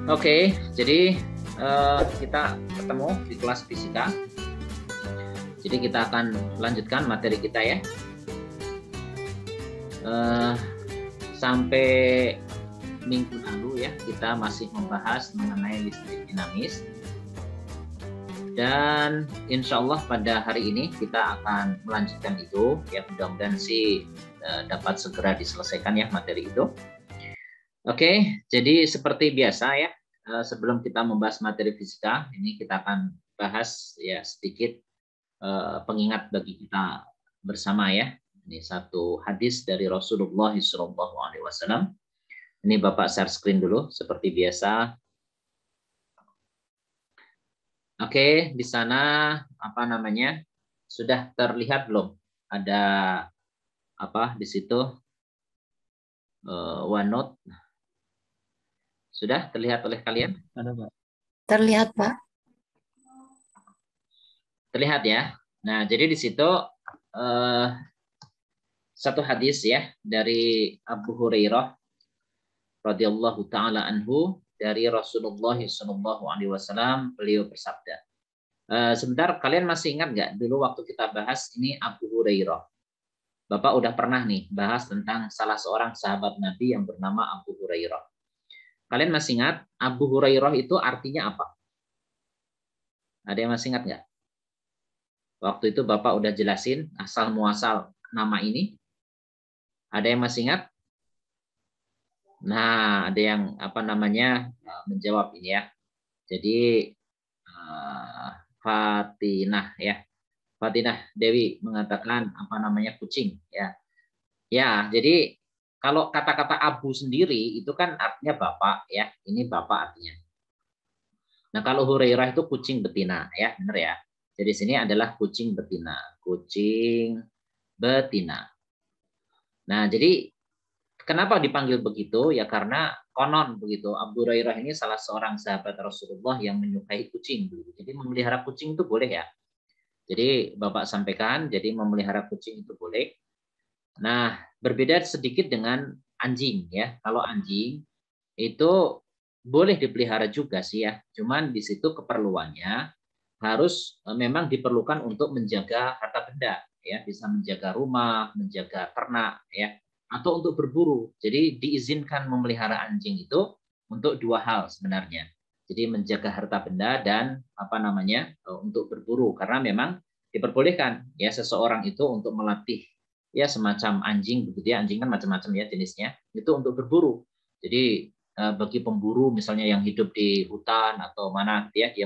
Oke, jadi kita ketemu di kelas fisika. Jadi kita akan lanjutkan materi kita ya. Sampai minggu lalu ya, kita masih membahas mengenai listrik dinamis. Dan insya Allah pada hari ini kita akan melanjutkan itu. Ya, mudah-mudahan sih dapat segera diselesaikan ya materi itu. Oke, jadi seperti biasa ya, sebelum kita membahas materi fisika, ini kita akan bahas ya sedikit pengingat bagi kita bersama ya. Ini satu hadis dari Rasulullah SAW. Ini Bapak share screen dulu seperti biasa. Oke, di sana apa namanya sudah terlihat belum? Ada apa di situ? OneNote. Sudah terlihat oleh kalian? Ada, Pak. Terlihat, Pak. Terlihat ya. Nah, jadi di situ satu hadis ya dari Abu Hurairah radhiyallahu taala anhu dari Rasulullah SAW, beliau bersabda. Sebentar, kalian masih ingat nggak dulu waktu kita bahas ini Abu Hurairah? Bapak udah pernah nih bahas tentang salah seorang sahabat Nabi yang bernama Abu Hurairah. Kalian masih ingat Abu Hurairah itu artinya apa? Ada yang masih ingat nggak? Waktu itu Bapak udah jelasin asal muasal nama ini. Ada yang masih ingat? Nah, ada yang apa namanya menjawab ini ya. Jadi Fatinah ya. Fatinah Dewi mengatakan apa namanya kucing ya. Ya, jadi kalau kata-kata Abu sendiri itu kan artinya bapak ya. Ini bapak artinya. Nah, kalau Hurairah itu kucing betina ya, benar ya. Jadi sini adalah kucing betina, kucing betina. Nah, jadi kenapa dipanggil begitu? Ya karena konon begitu. Abu Hurairah ini salah seorang sahabat Rasulullah yang menyukai kucing. Jadi memelihara kucing itu boleh ya. Jadi Bapak sampaikan, jadi memelihara kucing itu boleh. Nah, berbeda sedikit dengan anjing ya. Kalau anjing itu boleh dipelihara juga sih ya. Cuman di situ keperluannya harus memang diperlukan untuk menjaga harta benda ya, bisa menjaga rumah, menjaga ternak ya, atau untuk berburu. Jadi diizinkan memelihara anjing itu untuk dua hal sebenarnya. Jadi menjaga harta benda dan apa namanya untuk berburu, karena memang diperbolehkan ya seseorang itu untuk melatih ya semacam anjing begitu ya. Anjing kan macam-macam ya jenisnya, itu untuk berburu. Jadi bagi pemburu misalnya yang hidup di hutan atau mana ya, dia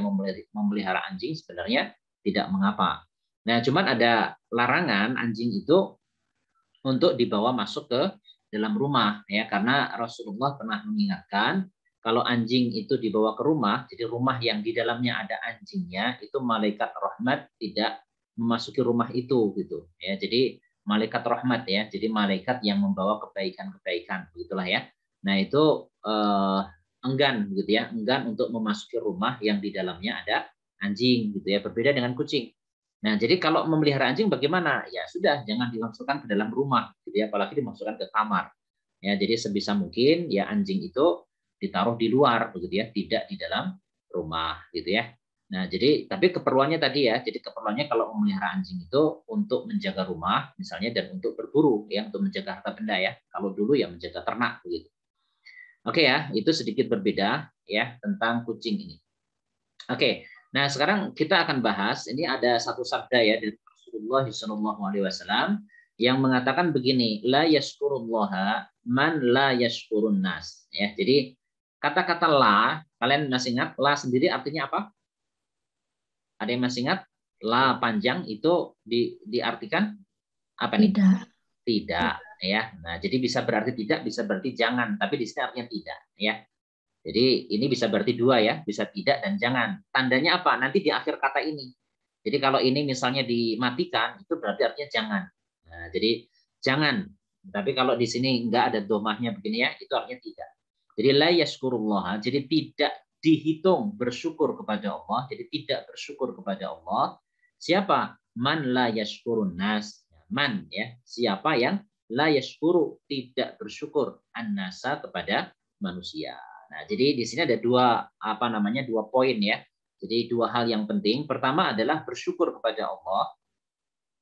memelihara anjing sebenarnya tidak mengapa. Nah, cuman ada larangan anjing itu untuk dibawa masuk ke dalam rumah ya, karena Rasulullah pernah mengingatkan kalau anjing itu dibawa ke rumah, jadi rumah yang di dalamnya ada anjingnya, itu malaikat rahmat tidak memasuki rumah itu gitu ya. Jadi malaikat rahmat ya, jadi malaikat yang membawa kebaikan-kebaikan begitulah ya. Nah, itu enggan gitu ya, enggan untuk memasuki rumah yang di dalamnya ada anjing gitu ya, berbeda dengan kucing. Nah, jadi kalau memelihara anjing bagaimana? Ya sudah, jangan dimasukkan ke dalam rumah gitu ya, apalagi dimasukkan ke kamar. Ya, jadi sebisa mungkin ya anjing itu ditaruh di luar begitu ya, tidak di dalam rumah gitu ya. Nah, jadi tapi keperluannya tadi ya, jadi keperluannya kalau memelihara anjing itu untuk menjaga rumah misalnya dan untuk berburu ya, untuk menjaga harta benda ya. Kalau dulu ya menjaga ternak begitu. Oke ya, itu sedikit berbeda ya tentang kucing ini. Oke, nah sekarang kita akan bahas, ini ada satu sabda ya dari Rasulullah SAW yang mengatakan begini, la yashkurullaha man la yashkurun nas. Ya, jadi kata-kata la, kalian masih ingat la sendiri artinya apa? Ada yang masih ingat? La panjang itu diartikan apa nih? Tidak. Tidak ya. Nah, jadi bisa berarti tidak, bisa berarti jangan, tapi di sini artinya tidak ya. Jadi ini bisa berarti dua ya, bisa tidak dan jangan. Tandanya apa? Nanti di akhir kata ini. Jadi kalau ini misalnya dimatikan, itu berarti artinya jangan. Nah, jadi jangan. Tapi kalau di sini nggak ada domahnya begini ya, itu artinya tidak. Jadi la yashkurullah, jadi tidak dihitung bersyukur kepada Allah, jadi tidak bersyukur kepada Allah. Siapa? Man la yashkurun nas. Man ya, siapa yang la yashkuru tidak bersyukur an-nasa kepada manusia. Nah, jadi di sini ada dua poin ya. Jadi dua hal yang penting. Pertama adalah bersyukur kepada Allah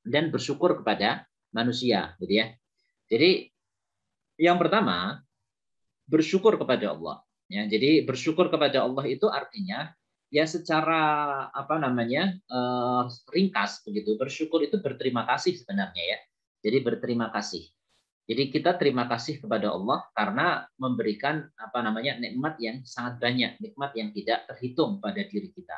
dan bersyukur kepada manusia, gitu ya. Jadi yang pertama bersyukur kepada Allah. Ya, jadi bersyukur kepada Allah itu artinya ya secara ringkas begitu. Bersyukur itu berterima kasih sebenarnya ya. Jadi berterima kasih. Jadi kita terima kasih kepada Allah karena memberikan nikmat yang sangat banyak, nikmat yang tidak terhitung pada diri kita.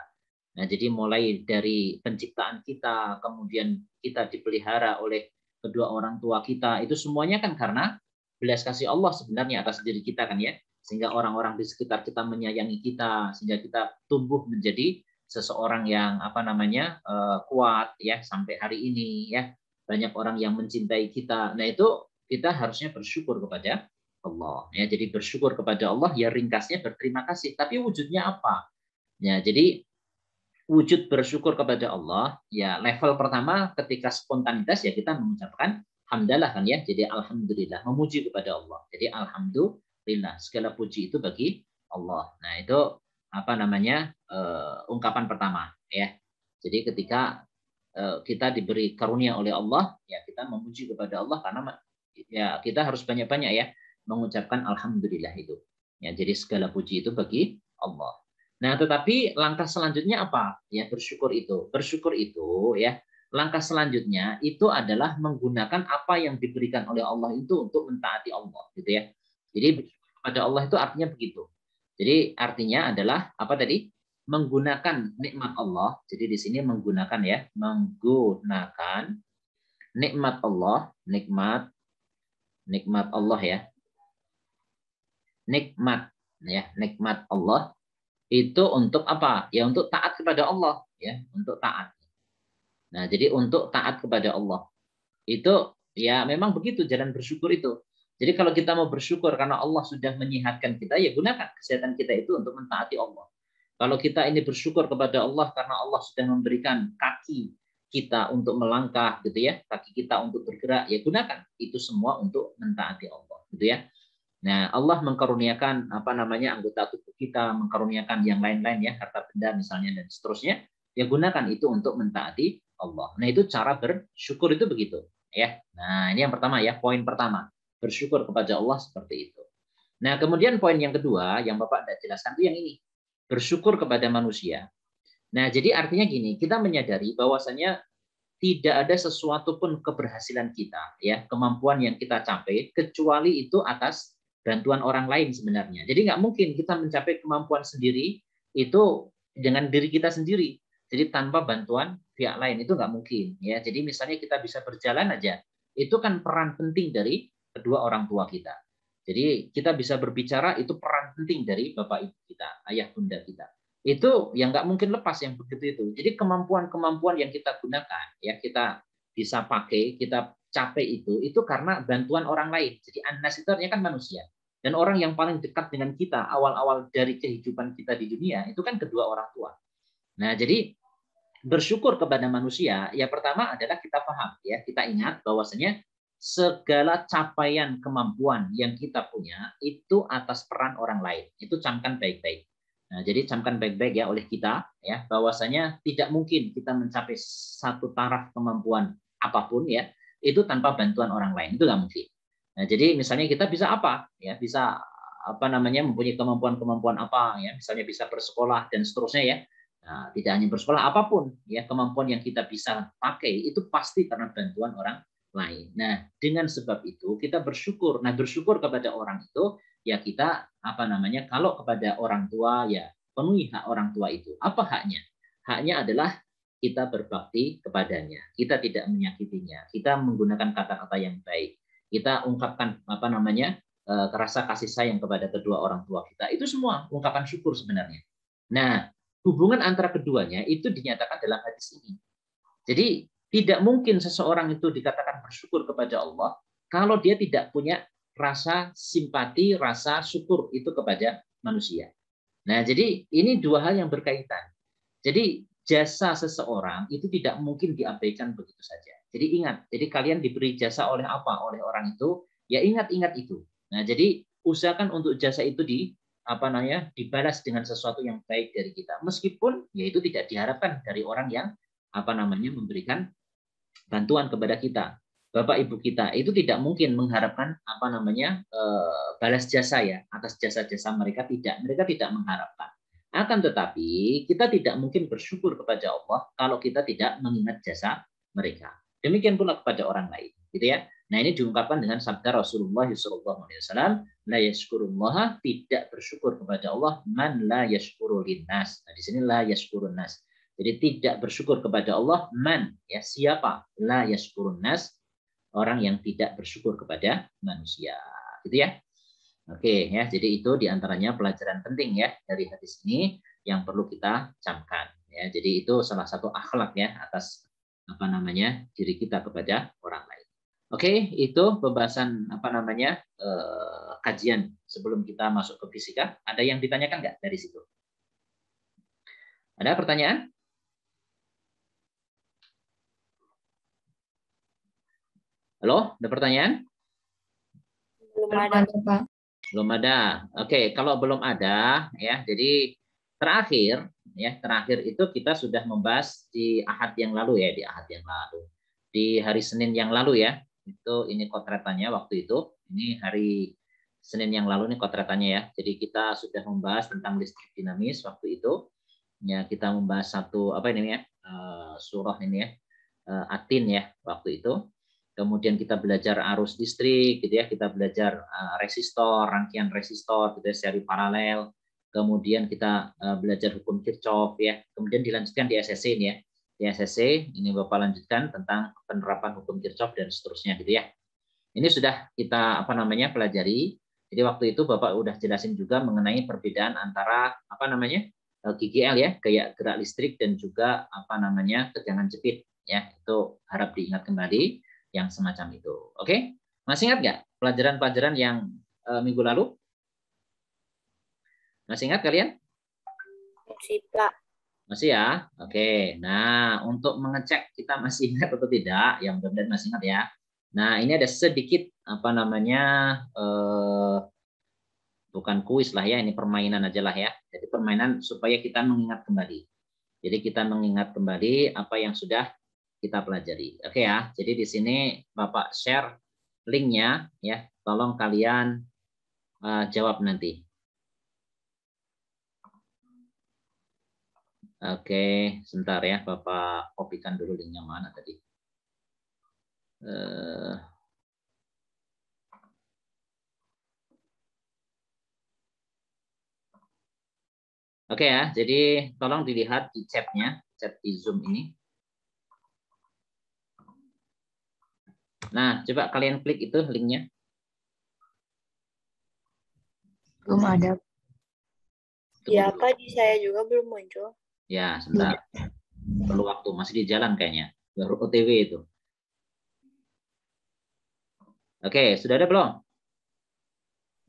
Nah, jadi mulai dari penciptaan kita, kemudian kita dipelihara oleh kedua orang tua kita, itu semuanya kan karena belas kasih Allah sebenarnya atas diri kita kan ya. Sehingga orang-orang di sekitar kita menyayangi kita, sehingga kita tumbuh menjadi seseorang yang kuat ya sampai hari ini ya. Banyak orang yang mencintai kita. Nah, itu kita harusnya bersyukur kepada Allah ya. Jadi bersyukur kepada Allah ya ringkasnya berterima kasih. Tapi wujudnya apa? Ya, jadi wujud bersyukur kepada Allah ya level pertama ketika spontanitas ya kita mengucapkan hamdalah kan ya. Jadi alhamdulillah, memuji kepada Allah. Jadi alhamdulillah, segala puji itu bagi Allah. Nah, itu ungkapan pertama ya. Jadi ketika kita diberi karunia oleh Allah, ya kita memuji kepada Allah karena ya kita harus banyak-banyak ya mengucapkan alhamdulillah itu. Ya, jadi segala puji itu bagi Allah. Nah, tetapi langkah selanjutnya apa? Ya, bersyukur itu. Bersyukur itu ya, langkah selanjutnya itu adalah menggunakan apa yang diberikan oleh Allah itu untuk mentaati Allah, gitu ya. Jadi bersyukur kepada Allah itu artinya begitu. Jadi artinya adalah apa tadi? Menggunakan nikmat Allah. Jadi di sini menggunakan ya, menggunakan nikmat Allah, nikmat Allah ya. Nikmat Allah itu untuk apa? Ya untuk taat kepada Allah ya, untuk taat. Nah, jadi untuk taat kepada Allah. Itu ya memang begitu jalan bersyukur itu. Jadi kalau kita mau bersyukur karena Allah sudah menyehatkan kita, ya gunakan kesehatan kita itu untuk mentaati Allah. Kalau kita ini bersyukur kepada Allah karena Allah sudah memberikan kaki kita untuk melangkah gitu ya, kaki kita untuk bergerak, ya gunakan itu semua untuk mentaati Allah gitu ya. Nah, Allah mengkaruniakan anggota tubuh kita, mengkaruniakan yang lain-lain ya, harta benda misalnya dan seterusnya, ya gunakan itu untuk mentaati Allah. Nah, itu cara bersyukur itu begitu ya. Nah, ini yang pertama ya, poin pertama. Bersyukur kepada Allah seperti itu. Nah, kemudian poin yang kedua yang Bapak tidak jelaskan itu yang ini. Bersyukur kepada manusia. Nah, jadi artinya gini, kita menyadari bahwasanya tidak ada sesuatu pun keberhasilan kita, ya kemampuan yang kita capai, kecuali itu atas bantuan orang lain sebenarnya. Jadi nggak mungkin kita mencapai kemampuan sendiri itu dengan diri kita sendiri. Jadi tanpa bantuan pihak lain itu nggak mungkin. Ya, jadi misalnya kita bisa berjalan aja, itu kan peran penting dari kedua orang tua kita. Jadi kita bisa berbicara itu peran penting dari bapak ibu kita, ayah bunda kita. Itu yang nggak mungkin lepas yang begitu itu. Jadi kemampuan-kemampuan yang kita gunakan, ya kita bisa pakai, kita capai itu karena bantuan orang lain. Jadi Anas itu artinya kan manusia. Dan orang yang paling dekat dengan kita awal-awal dari kehidupan kita di dunia itu kan kedua orang tua. Nah, jadi bersyukur kepada manusia, ya pertama adalah kita paham, ya kita ingat bahwasanya segala capaian kemampuan yang kita punya itu atas peran orang lain. Itu camkan baik-baik. Nah, jadi camkan baik-baik ya oleh kita ya bahwasanya tidak mungkin kita mencapai satu taraf kemampuan apapun ya itu tanpa bantuan orang lain. Itu nggak mungkin. Nah, jadi misalnya kita bisa apa? Ya, bisa mempunyai kemampuan-kemampuan apa ya, misalnya bisa bersekolah dan seterusnya ya. Nah, tidak hanya bersekolah apapun ya kemampuan yang kita bisa pakai itu pasti karena bantuan orang lain. Nah, dengan sebab itu kita bersyukur. Nah, bersyukur kepada orang itu ya kita kalau kepada orang tua ya penuhi hak orang tua itu. Apa haknya? Haknya adalah kita berbakti kepadanya. Kita tidak menyakitinya. Kita menggunakan kata-kata yang baik. Kita ungkapkan rasa kasih sayang kepada kedua orang tua kita. Itu semua ungkapan syukur sebenarnya. Nah, hubungan antara keduanya itu dinyatakan dalam hadis ini. Jadi tidak mungkin seseorang itu dikatakan bersyukur kepada Allah kalau dia tidak punya rasa simpati, rasa syukur itu kepada manusia. Nah, jadi ini dua hal yang berkaitan. Jadi jasa seseorang itu tidak mungkin diabaikan begitu saja. Jadi ingat, jadi kalian diberi jasa oleh apa? Oleh orang itu, ya ingat-ingat itu. Nah, jadi usahakan untuk jasa itu dibalas dengan sesuatu yang baik dari kita, meskipun ya itu tidak diharapkan dari orang yang memberikan bantuan kepada kita. Bapak ibu kita itu tidak mungkin mengharapkan balas jasa ya atas jasa-jasa mereka, mereka tidak mengharapkan. Akan tetapi kita tidak mungkin bersyukur kepada Allah kalau kita tidak mengingat jasa mereka. Demikian pula kepada orang lain, gitu ya. Nah, ini diungkapkan dengan sabda Rasulullah SAW, la yashkurullah, tidak bersyukur kepada Allah, man la yashkurul linnas. Nah, di sini la yashkurun nas. Jadi tidak bersyukur kepada Allah, man, ya siapa, la yashkurun nas, orang yang tidak bersyukur kepada manusia, gitu ya. Oke ya, jadi itu diantaranya pelajaran penting ya dari hadis ini yang perlu kita camkan ya. Jadi itu salah satu akhlak ya atas diri kita kepada orang lain. Oke, itu pembahasan kajian sebelum kita masuk ke fisika. Ada yang ditanyakan nggak dari situ? Ada pertanyaan? Halo, ada pertanyaan? Belum ada, Pak. Belum ada. Oke, kalau belum ada ya, jadi terakhir itu kita sudah membahas di Ahad yang lalu ya, di hari Senin yang lalu ya. Itu ini kotretannya waktu itu. Ini hari Senin yang lalu nih kotretannya ya. Jadi kita sudah membahas tentang listrik dinamis waktu itu. Ya, kita membahas satu surah ini ya. Atin ya waktu itu. Kemudian kita belajar arus listrik, gitu ya. Kita belajar resistor, rangkaian resistor, gitu ya, seri paralel. Kemudian kita belajar hukum Kirchhoff ya. Kemudian dilanjutkan di SSC ini ya. Di SSC ini Bapak lanjutkan tentang penerapan hukum Kirchhoff dan seterusnya, gitu ya. Ini sudah kita pelajari. Jadi waktu itu Bapak udah jelasin juga mengenai perbedaan antara GGL ya, gaya gerak listrik, dan juga tegangan jepit ya. Itu harap diingat kembali yang semacam itu. Oke? Masih ingat nggak pelajaran-pelajaran yang minggu lalu? Masih ingat kalian? Masih, Pak. Masih ya? Oke. Nah, untuk mengecek kita masih ingat atau tidak, yang mudah-mudahan masih ingat ya. Nah, ini ada sedikit bukan kuis lah ya, ini permainan aja lah ya. Jadi permainan supaya kita mengingat kembali. Jadi kita mengingat kembali apa yang sudah kita pelajari. Oke ya. Jadi di sini Bapak share linknya ya. Tolong kalian jawab nanti. Oke, sebentar ya. Bapak kopikan dulu linknya mana tadi. Oke ya. Jadi tolong dilihat di chatnya, chat di Zoom ini. Nah, coba kalian klik itu linknya. Belum ada. Ya, Pak, di saya juga belum muncul. Ya, sebentar. Perlu waktu, masih di jalan kayaknya. Baru OTW itu. Oke, sudah ada belum?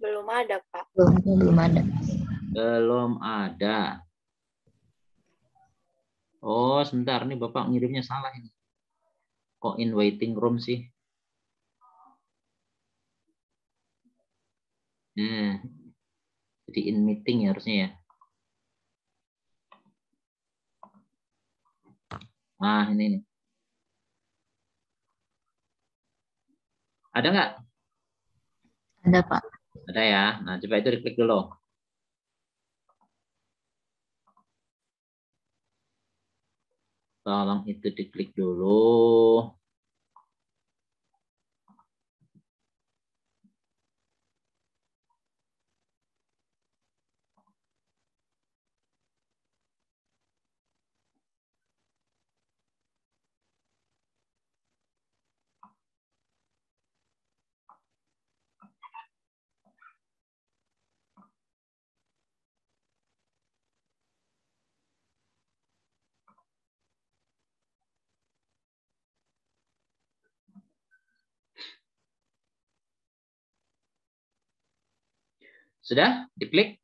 Belum ada, Pak. Belum ada. Belum ada. Oh, sebentar. Nih Bapak ngirimnya salah ini. Kok in waiting room sih? Jadi in meeting ya harusnya ya. Nah, ini nih. Ada nggak? Ada, Pak. Ada ya. Nah, coba itu diklik dulu. Tolong itu diklik dulu. Sudah? Diklik?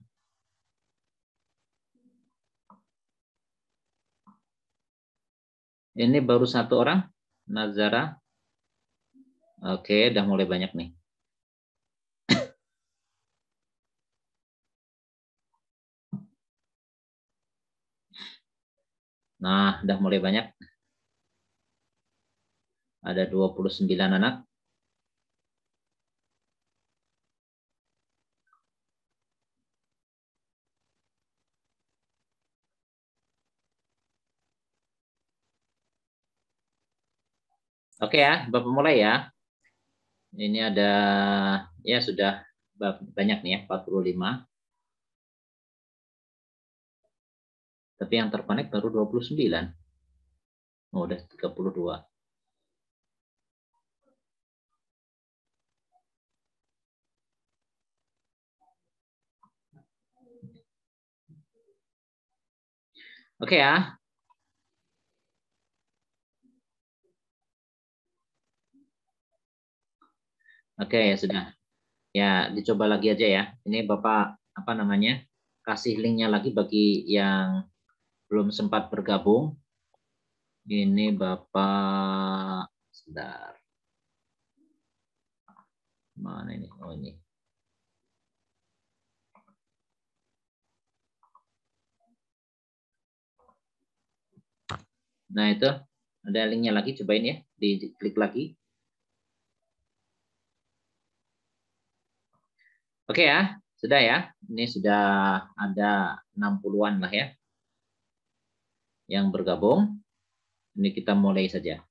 Ini baru satu orang. Nazara. Oke, udah mulai banyak nih. Nah, udah mulai banyak. Ada 29 anak. Oke ya, Bapak mulai ya. Ini ada, ya sudah banyak nih ya, 45. Tapi yang terkonek baru 29. Oh, udah 32. Oke ya. Oke ya sudah. Ya, dicoba lagi aja ya. Ini Bapak apa namanya? Kasih linknya lagi bagi yang belum sempat bergabung. Ini Bapak sebentar. Mana ini? Oh ini. Nah itu ada linknya lagi. Cobain ya. Diklik lagi. Oke ya. Sudah ya. Ini sudah ada 60-an lah ya yang bergabung. Ini kita mulai saja.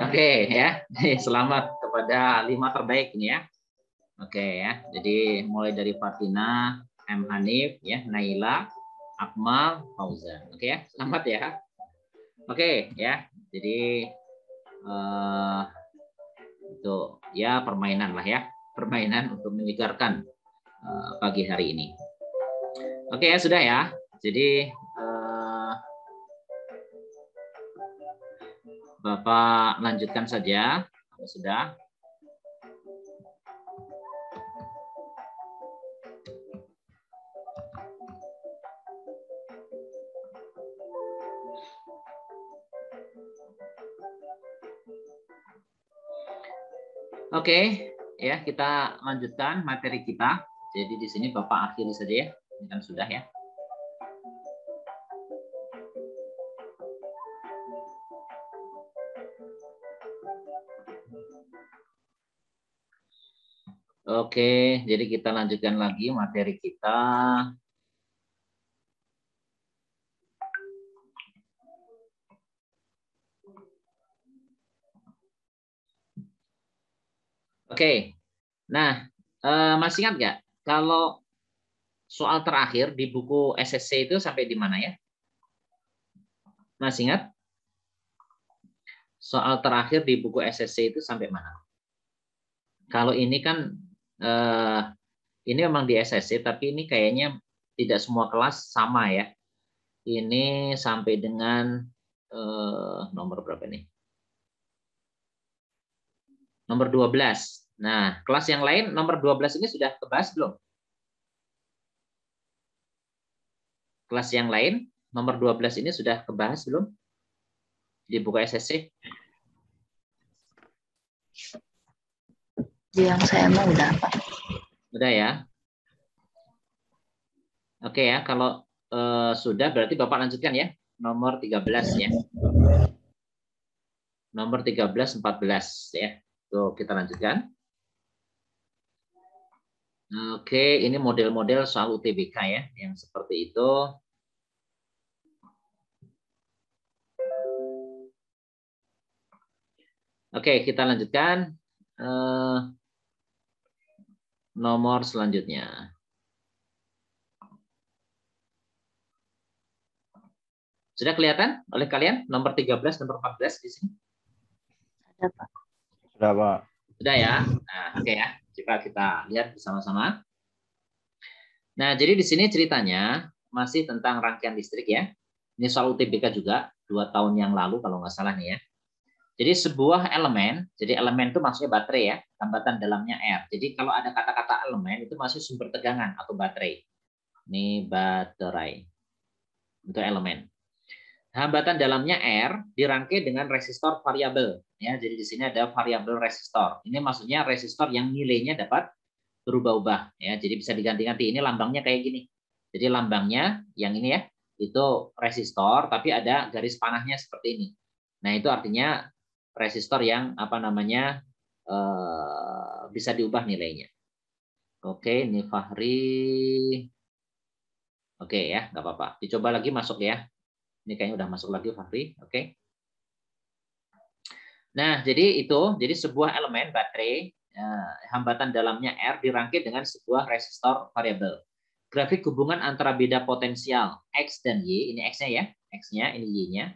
Oke ya, selamat kepada 5 terbaik ini ya. Oke ya, jadi mulai dari Fatina, M. Hanif, ya, Naila, Akmal, Fauzan. Oke ya, selamat ya. Oke ya, jadi itu ya permainan lah ya, permainan untuk menyegarkan pagi hari ini. Oke ya, sudah ya. Jadi Bapak lanjutkan saja, kalau sudah. Oke, ya kita lanjutkan materi kita. Jadi di sini Bapak akhiri saja ya, ini kan sudah ya. Oke, jadi kita lanjutkan lagi materi kita. Oke, nah masih ingat nggak kalau soal terakhir di buku SSC itu sampai di mana ya? Masih ingat? Soal terakhir di buku SSC itu sampai mana? Kalau ini kan ini memang di SSC, tapi ini kayaknya tidak semua kelas sama ya. Ini sampai dengan nomor berapa nih? Nomor 12. Nah, kelas yang lain nomor 12 ini sudah kebahas belum? Kelas yang lain nomor 12 ini sudah kebahas belum? Di buku SSC? Yang saya mau udah, Pak. Udah ya? Oke ya, kalau sudah berarti Bapak lanjutkan ya. Nomor 13 ya. Nomor 13, 14 ya. Tuh, kita lanjutkan. Oke, ini model-model soal UTBK ya, yang seperti itu. Oke, kita lanjutkan. Nomor selanjutnya. Sudah kelihatan oleh kalian nomor 13, nomor 14 di sini? Ada, Pak. Sudah, Pak. Sudah ya. Nah, oke ya. Coba kita lihat bersama-sama. Nah, jadi di sini ceritanya masih tentang rangkaian listrik ya. Ini soal UTBK juga 2 tahun yang lalu kalau nggak salah nih ya. Jadi sebuah elemen, jadi elemen itu maksudnya baterai ya, tambatan dalamnya R. Jadi kalau ada kata-kata elemen itu masih sumber tegangan atau baterai. Ini baterai. Untuk elemen. Hambatan dalamnya R dirangkai dengan resistor variabel. Ya, jadi di sini ada variabel resistor. Ini maksudnya resistor yang nilainya dapat berubah-ubah. Ya, jadi bisa diganti-ganti. Ini lambangnya kayak gini. Jadi lambangnya yang ini ya, itu resistor, tapi ada garis panahnya seperti ini. Nah, itu artinya resistor yang apa namanya bisa diubah nilainya. Oke, ini Fahri. Oke ya, nggak apa-apa. Dicoba lagi masuk ya. Ini kayaknya udah masuk lagi Fahri. Oke. Nah, jadi itu, jadi sebuah elemen baterai hambatan dalamnya R dirangkai dengan sebuah resistor variabel. Grafik hubungan antara beda potensial X dan Y, ini X-nya ya, X-nya, ini Y-nya.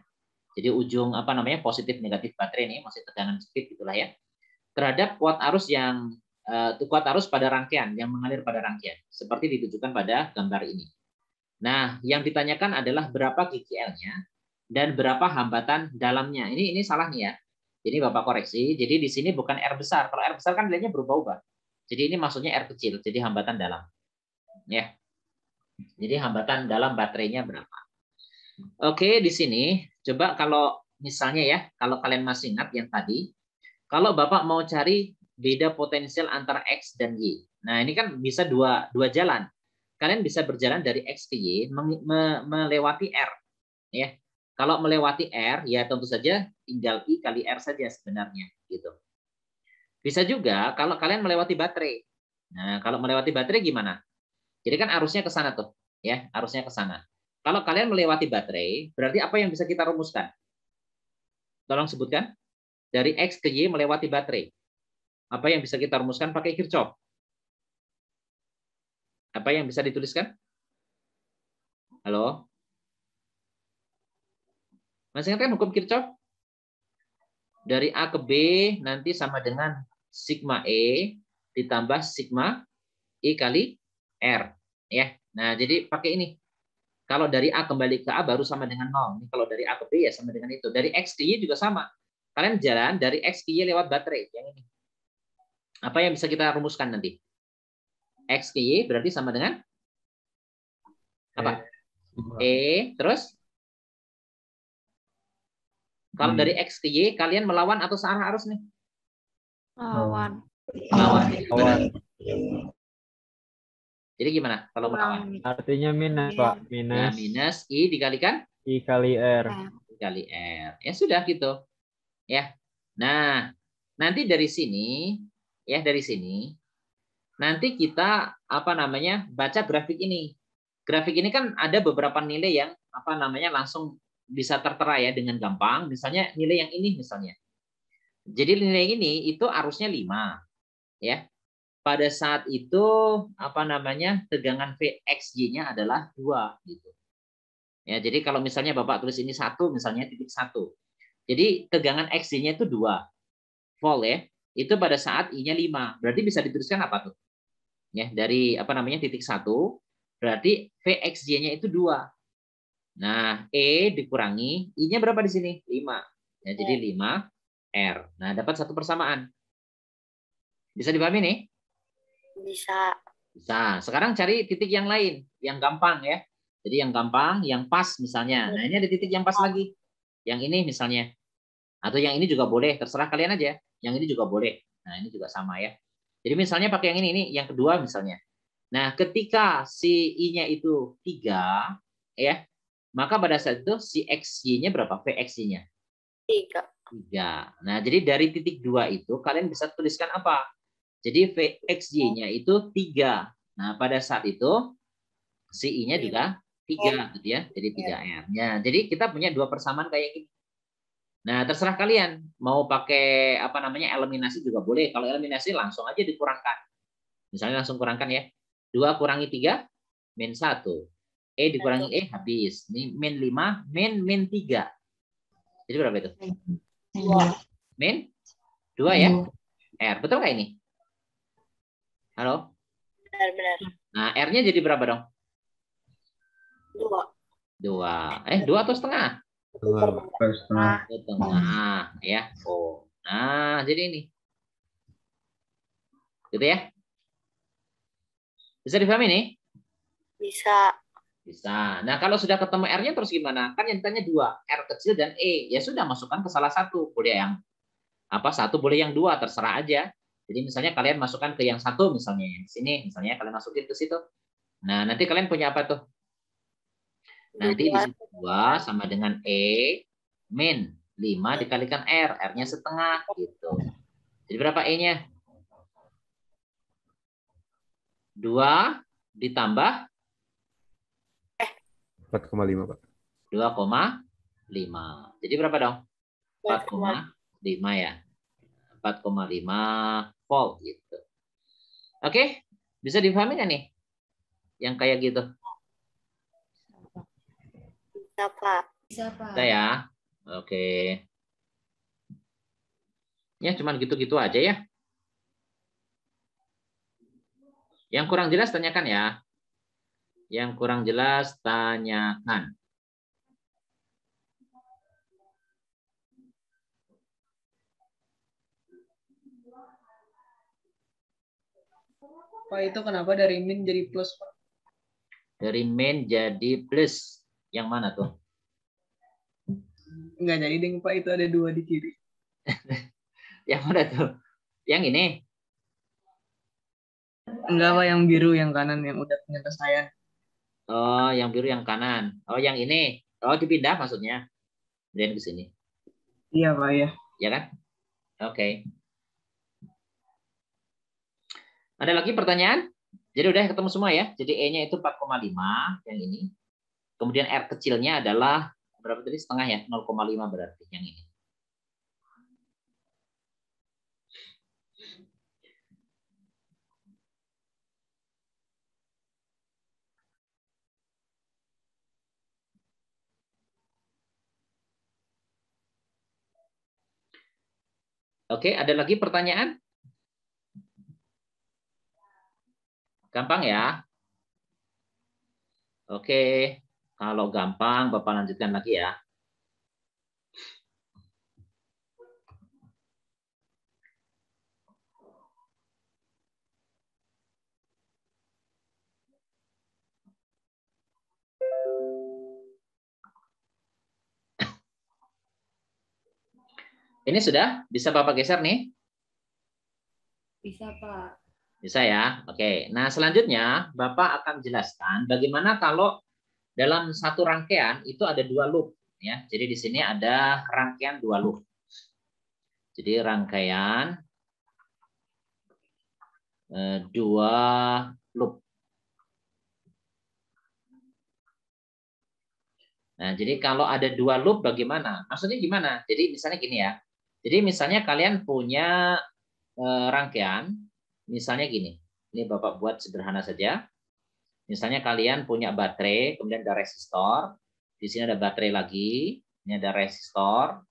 Jadi ujung apa namanya positif negatif baterai ini masih tegangan speed gitulah ya. Terhadap kuat arus yang kuat arus pada rangkaian yang mengalir pada rangkaian, seperti ditujukan pada gambar ini. Nah, yang ditanyakan adalah berapa GGL-nya dan berapa hambatan dalamnya. Ini salah nih ya. Jadi Bapak koreksi. Jadi di sini bukan R besar. Kalau R besar kan nilainya berubah-ubah. Jadi ini maksudnya R kecil. Jadi hambatan dalam. Ya. Jadi hambatan dalam baterainya berapa? Oke, di sini coba kalau misalnya ya, kalau kalian masih ingat yang tadi, kalau Bapak mau cari beda potensial antara X dan Y. Nah, ini kan bisa dua jalan. Kalian bisa berjalan dari X ke Y melewati R. Ya. Kalau melewati R, ya tentu saja tinggal I kali R saja sebenarnya. Gitu. Bisa juga kalau kalian melewati baterai. Nah, kalau melewati baterai gimana? Jadi kan arusnya ke sana tuh. Ya, arusnya ke sana. Kalau kalian melewati baterai, berarti apa yang bisa kita rumuskan? Tolong sebutkan. Dari X ke Y melewati baterai. Apa yang bisa kita rumuskan pakai Kirchhoff? Apa yang bisa dituliskan? Halo? Masih ingat kan hukum Kirchhoff? Dari A ke B nanti sama dengan sigma E ditambah sigma I kali R. Ya. Nah, jadi pakai ini. Kalau dari A kembali ke A baru sama dengan 0. Ini kalau dari A ke B ya sama dengan itu. Dari X ke Y juga sama. Kalian jalan dari X ke Y lewat baterai. Yang ini. Apa yang bisa kita rumuskan nanti? X ke Y berarti sama dengan apa? Terus? Kalau dari X ke Y, kalian melawan atau searah arus nih? Melawan. Melawan. Jadi gimana kalau melawan? Artinya minus, Pak. Minus. Ya, minus I dikalikan? I kali R. I kali R. Ya sudah gitu. Ya. Nah, nanti dari sini, ya dari sini, nanti kita apa namanya baca grafik ini. Grafik ini kan ada beberapa nilai yang apa namanya langsung bisa tertera ya dengan gampang. Misalnya nilai yang ini misalnya. Jadi nilai ini itu arusnya 5. Ya. Pada saat itu apa namanya tegangan VXY-nya adalah 2 gitu. Ya, jadi kalau misalnya Bapak tulis ini 1 misalnya titik 1. Jadi tegangan XY-nya itu 2 volt ya. Itu pada saat I-nya 5. Berarti bisa dituliskan apa tuh? Ya, dari apa namanya titik 1 berarti VXY-nya itu 2. Nah, E dikurangi I-nya berapa di sini? 5. Ya, jadi 5 R. Nah, dapat satu persamaan. Bisa dipahami nih? Bisa. Bisa. Sekarang cari titik yang lain, yang gampang ya. Jadi yang gampang, yang pas misalnya. Nah, ini ada titik yang pas lagi. Yang ini misalnya. Atau yang ini juga boleh, terserah kalian aja. Yang ini juga boleh. Nah, ini juga sama ya. Jadi misalnya pakai yang ini yang kedua misalnya. Nah, ketika si I-nya itu 3, ya, maka pada saat itu si XY-nya berapa? VXY-nya? 3. Nah, jadi dari titik 2 itu kalian bisa tuliskan apa? Jadi VXY-nya itu 3. Nah, pada saat itu si I-nya juga 3 gitu ya. Jadi 3R. Ya, jadi kita punya dua persamaan kayak gini. Nah, terserah kalian mau pakai apa namanya eliminasi juga boleh. Kalau eliminasi langsung aja dikurangkan. Misalnya langsung kurangkan ya. 2 kurangi 3 min 1. E dikurangi E habis. Ini min 5 min 3. Jadi berapa itu? 2. Min 2 ya. R. Betul nggak ini? Halo? Benar-benar. Nah, R-nya jadi berapa dong? 2. 2. 2 atau setengah? Setengah. Setengah ya. Oh. Nah, jadi ini. Gitu ya. Bisa dipahami nih? Bisa. Bisa. Nah, kalau sudah ketemu R-nya terus gimana? Kan yang ditanya dua, R kecil dan E. Ya sudah, masukkan ke salah satu. Boleh yang satu, boleh yang dua, terserah aja. Jadi misalnya kalian masukkan ke yang satu, misalnya di sini, misalnya kalian masukin ke situ. Nah, nanti kalian punya apa tuh? Nanti di situ 2 sama dengan E min 5 dikalikan R. R-nya setengah gitu. Jadi berapa E-nya? 2 ditambah 4,5, Pak. 2,5. Jadi berapa dong? 4,5 ya. 4,5 volt gitu. Oke, bisa dipahami nggak nih? Yang kayak gitu. Bisa, Pak. Bisa, Pak. Bisa ya? Oke. Ya, cuman gitu-gitu aja ya. Yang kurang jelas tanyakan ya. Yang kurang jelas tanyakan. Pak, itu kenapa dari min jadi plus, Pak? Dari min jadi plus. Yang mana tuh? Enggak jadi, Ding, Pak. Itu ada 2 di kiri. Yang mana tuh? Yang ini? Enggak, Pak. Yang biru, yang kanan, yang udah penyelesaian. Oh, yang biru yang kanan. Oh, yang ini. Oh, dipindah maksudnya. Kemudian ke sini. Iya, Pak, ya. Ya kan? Oke. Ada lagi pertanyaan? Jadi udah ketemu semua ya. Jadi E-nya itu 4,5 yang ini. Kemudian R kecilnya adalah berapa tadi? Setengah ya? 0,5 berarti yang ini. Oke, ada lagi pertanyaan? Gampang ya? Oke, kalau gampang Bapak lanjutkan lagi ya. Ini sudah bisa Bapak geser nih? Bisa, Pak. Bisa ya? Oke. Nah, selanjutnya Bapak akan jelaskan bagaimana kalau dalam satu rangkaian itu ada 2 loop ya. Jadi di sini ada rangkaian 2 loop. Jadi rangkaian 2 loop. Nah, jadi kalau ada 2 loop bagaimana? Maksudnya gimana? Jadi misalnya gini ya. Jadi misalnya kalian punya rangkaian, misalnya gini. Ini Bapak buat sederhana saja. Misalnya kalian punya baterai, kemudian ada resistor. Di sini ada baterai lagi, ini ada resistor.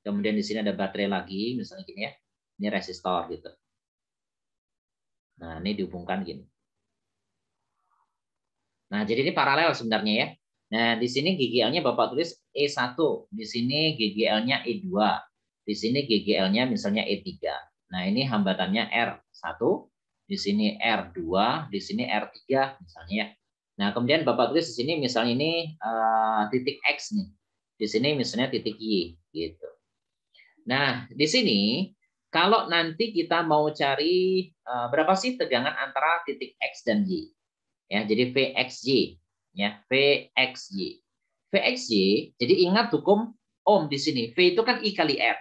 Kemudian di sini ada baterai lagi, misalnya gini ya. Ini resistor gitu. Nah, ini dihubungkan gini. Nah, jadi ini paralel sebenarnya ya. Nah, di sini GGL-nya Bapak tulis E1, di sini GGL-nya E2, di sini GGL-nya misalnya E3. Nah, ini hambatannya R1, di sini R2, di sini R3 misalnya ya. Nah, kemudian Bapak tulis di sini misalnya ini titik X nih. Di sini misalnya titik Y gitu. Nah, di sini kalau nanti kita mau cari berapa sih tegangan antara titik X dan Y? Ya, jadi VXY ya, VXY. VXY, jadi ingat hukum Ohm di sini. V itu kan I kali R.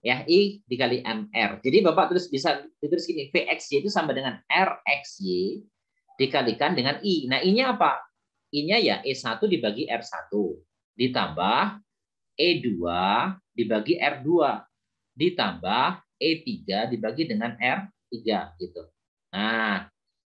Ya, I dikali MR. Jadi Bapak bisa ditulis gini, VXY itu sama dengan RXY dikalikan dengan I. Nah, I-nya apa? I-nya ya E1 dibagi R1 ditambah E2 dibagi R2 ditambah E3 dibagi dengan R3 gitu. Nah,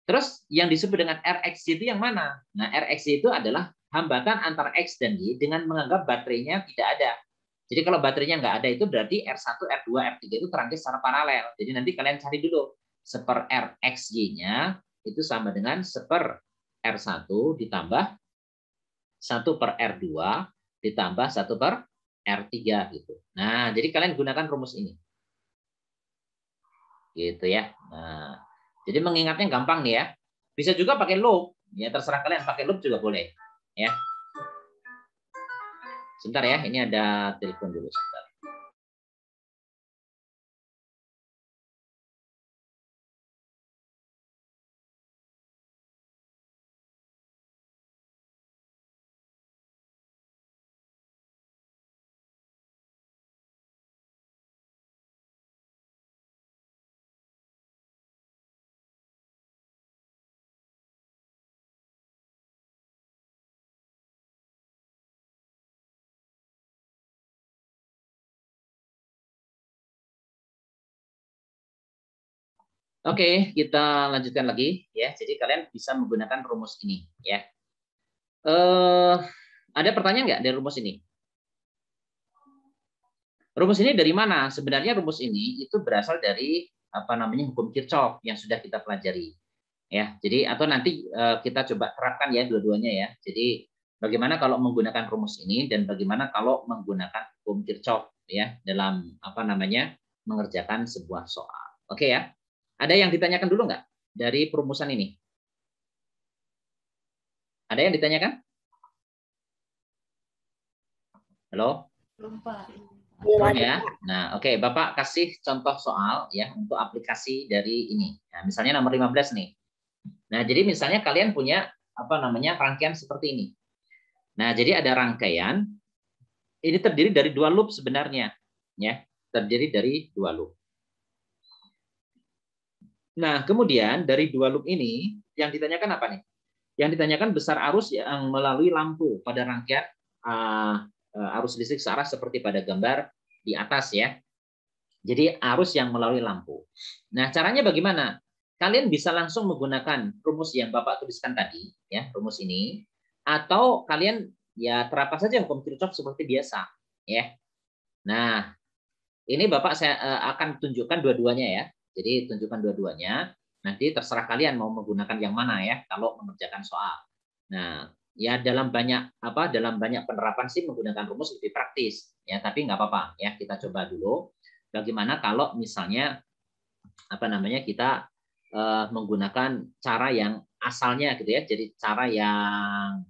terus yang disebut dengan RXY itu yang mana? Nah, RXY itu adalah hambatan antara X dan Y dengan menganggap baterainya tidak ada. Jadi kalau baterainya nggak ada itu berarti R1, R2, R3 itu terangkai secara paralel. Jadi nanti kalian cari dulu. Seper RXY-nya itu sama dengan seper R1 ditambah 1 per R2 ditambah 1 per R3 gitu. Nah, jadi kalian gunakan rumus ini. Gitu ya. Nah, jadi mengingatnya gampang nih ya. Bisa juga pakai loop. Ya terserah kalian pakai loop juga boleh. Ya. Sebentar ya, ini ada telepon dulu sebentar. Oke, kita lanjutkan lagi ya. Jadi kalian bisa menggunakan rumus ini ya. Ada pertanyaan nggak dari rumus ini? Rumus ini dari mana? Sebenarnya rumus ini itu berasal dari apa namanya hukum Kirchhoff yang sudah kita pelajari. Ya, jadi atau nanti kita coba terapkan ya dua-duanya ya. Jadi bagaimana kalau menggunakan rumus ini dan bagaimana kalau menggunakan hukum Kirchhoff ya dalam apa namanya mengerjakan sebuah soal. Oke ya. Ada yang ditanyakan dulu nggak dari perumusan ini? Ada yang ditanyakan? Halo? Belum, Pak. Belum ya. Nah, oke, Bapak kasih contoh soal ya untuk aplikasi dari ini. Nah, misalnya nomor 15 nih. Nah, jadi misalnya kalian punya apa namanya rangkaian seperti ini. Nah, jadi ada rangkaian ini terdiri dari dua loop sebenarnya, ya, terdiri dari dua loop. Nah, kemudian dari dua loop ini yang ditanyakan apa nih? Yang ditanyakan besar arus yang melalui lampu pada rangkaian arus listrik searah seperti pada gambar di atas ya. Jadi arus yang melalui lampu. Nah, caranya bagaimana? Kalian bisa langsung menggunakan rumus yang Bapak tuliskan tadi, ya, rumus ini, atau kalian ya terapkan saja hukum Kirchhoff seperti biasa, ya. Nah, ini Bapak saya akan tunjukkan dua-duanya ya. Jadi tunjukkan dua-duanya. Nanti terserah kalian mau menggunakan yang mana ya kalau mengerjakan soal. Nah, ya dalam banyak penerapan sih menggunakan rumus lebih praktis ya, tapi nggak apa-apa ya, kita coba dulu bagaimana kalau misalnya apa namanya kita menggunakan cara yang asalnya gitu ya, jadi cara yang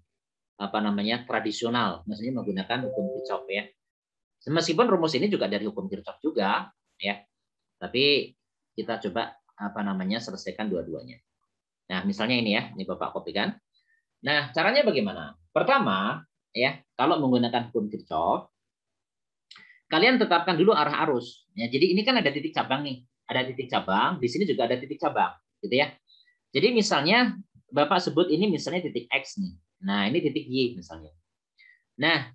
apa namanya tradisional, maksudnya menggunakan hukum Kirchhoff ya. Meskipun rumus ini juga dari hukum Kirchhoff juga ya, tapi kita coba apa namanya selesaikan dua-duanya. Nah, misalnya ini ya, ini Bapak kopikan. Nah, caranya bagaimana? Pertama, ya, kalau menggunakan hukum Kirchhoff, kalian tetapkan dulu arah arus. Ya, jadi ini kan ada titik cabang nih, ada titik cabang. Di sini juga ada titik cabang, gitu ya. Jadi misalnya Bapak sebut ini misalnya titik X nih. Nah, ini titik Y misalnya. Nah,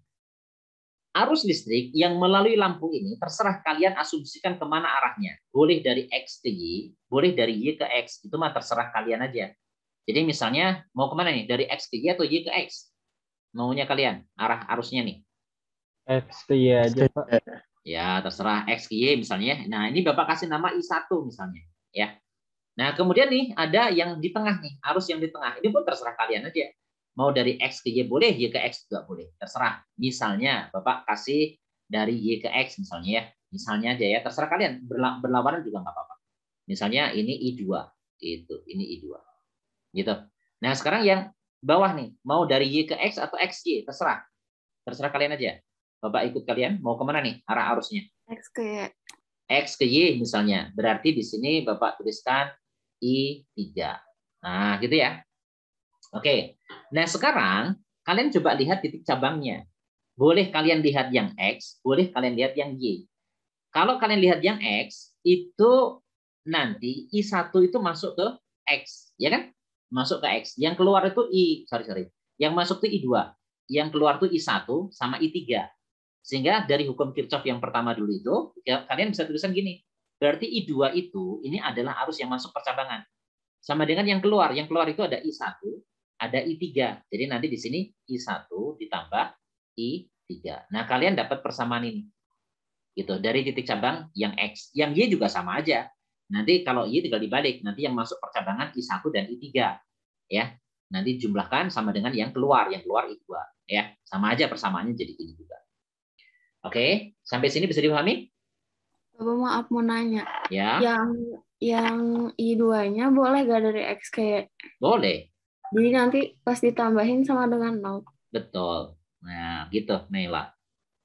arus listrik yang melalui lampu ini terserah kalian asumsikan kemana arahnya. Boleh dari X ke Y, boleh dari Y ke X. Itu mah terserah kalian aja. Jadi misalnya mau kemana nih? Dari X ke Y atau Y ke X? Maunya kalian, arah arusnya nih. X ke Y aja, Pak. Ya, terserah X ke Y misalnya. Nah, ini Bapak kasih nama I1 misalnya. Ya. Nah, kemudian nih ada yang di tengah nih, arus yang di tengah. Ini pun terserah kalian aja. Mau dari X ke Y boleh, Y ke X juga boleh. Terserah. Misalnya Bapak kasih dari Y ke X misalnya ya. Misalnya aja ya, terserah kalian. Berlawanan juga nggak apa-apa. Misalnya ini I2 gitu, ini I2. Gitu. Nah, sekarang yang bawah nih, mau dari Y ke X atau XY, terserah. Terserah kalian aja. Bapak ikut kalian, mau kemana nih arah arusnya? X ke Y. X ke Y misalnya. Berarti di sini Bapak tuliskan I3. Nah, gitu ya. Oke. Nah, sekarang kalian coba lihat titik cabangnya. Boleh kalian lihat yang X, boleh kalian lihat yang Y. Kalau kalian lihat yang X, itu nanti I1 itu masuk ke X, ya kan? Masuk ke X. Yang keluar itu Yang masuk itu I2. Yang keluar itu I1 sama I3. Sehingga dari hukum Kirchhoff yang pertama dulu itu, ya, kalian bisa tulisan gini. Berarti I2 itu ini adalah arus yang masuk percabangan. Sama dengan yang keluar. Yang keluar itu ada I1, ada I3. Jadi nanti di sini I1 ditambah I3. Nah, kalian dapat persamaan ini. Gitu, dari titik cabang yang X. Yang Y juga sama aja. Nanti kalau Y tinggal dibalik, nanti yang masuk percabangan I1 dan I3. Ya. Nanti jumlahkan sama dengan yang keluar I2. Ya, sama aja persamaannya jadi ini juga. Oke, sampai sini bisa dipahami? Bapak maaf mau nanya. Ya. Yang I2-nya boleh gak dari X ke Y? Boleh. Jadi nanti pas ditambahin sama dengan 0. Betul. Nah, gitu, Naila.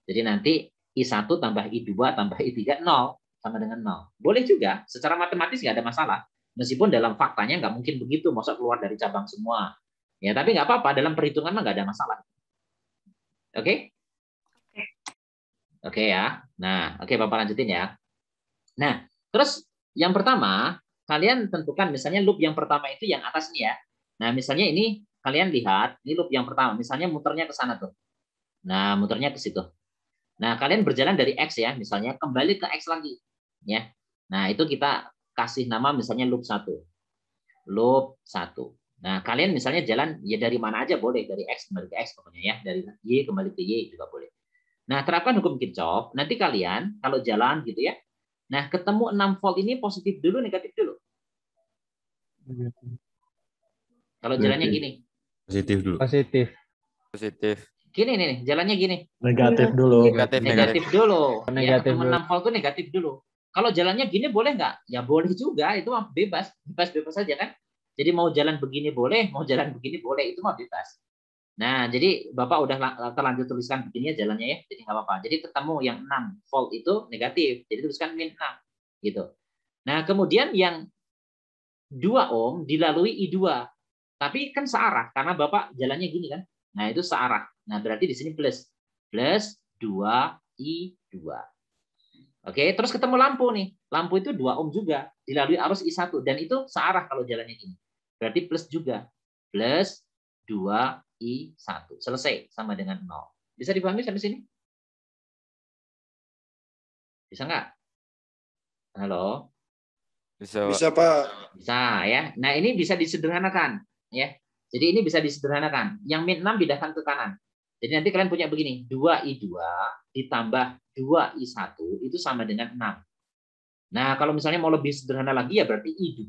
Jadi nanti I1 tambah I2 tambah I3 0 sama dengan 0. Boleh juga, secara matematis nggak ada masalah. Meskipun dalam faktanya nggak mungkin begitu, masa keluar dari cabang semua. Ya, tapi nggak apa-apa, dalam perhitungan mah nggak ada masalah. Oke? Oke ya. Nah, oke Bapak lanjutin ya. Nah, terus yang pertama, kalian tentukan misalnya loop yang pertama itu yang atas nih ya. Nah, misalnya ini kalian lihat, ini loop yang pertama, misalnya muternya ke sana tuh. Nah, muternya ke situ. Nah, kalian berjalan dari X ya, misalnya kembali ke X lagi. Ya. Nah, itu kita kasih nama misalnya loop 1. Loop 1. Nah, kalian misalnya jalan ya dari mana aja boleh, dari X kembali ke X pokoknya ya, dari Y kembali ke Y juga boleh. Nah, terapkan hukum Kirchhoff. Nanti kalian kalau jalan gitu ya. Nah, ketemu 6 volt ini positif dulu, negatif dulu. Kalau jalannya gini. Positif dulu. Positif. Positif. Gini nih, jalannya gini. Negatif dulu. Negatif dulu. Ya, Negatif ketemu dulu. 6 volt itu negatif dulu. Kalau jalannya gini boleh nggak? Ya boleh juga, itu mah bebas. Bebas saja kan. Jadi mau jalan begini boleh, mau jalan begini boleh, itu mah bebas. Nah, jadi Bapak udah terlanjur tuliskan begini ya jalannya ya, jadi nggak apa-apa. Jadi ketemu yang 6 volt itu negatif, jadi tuliskan min 6 gitu. Nah, kemudian yang 2 ohm dilalui I2. Tapi kan searah karena Bapak jalannya gini kan. Nah, itu searah. Nah, berarti di sini plus 2 I2. Oke, terus ketemu lampu nih. Lampu itu 2 ohm juga dilalui arus I1 dan itu searah kalau jalannya gini. Berarti plus juga. Plus 2 I1. Selesai sama dengan 0. Bisa dipahami sampai sini? Bisa nggak? Halo? Bisa, Bisa, Pak. Bisa ya. Nah, ini bisa disederhanakan ya. Jadi ini bisa disederhanakan. Yang min 6 pindahkan ke kanan. Jadi nanti kalian punya begini, 2I2 ditambah 2I1 itu sama dengan 6. Nah, kalau misalnya mau lebih sederhana lagi ya berarti I2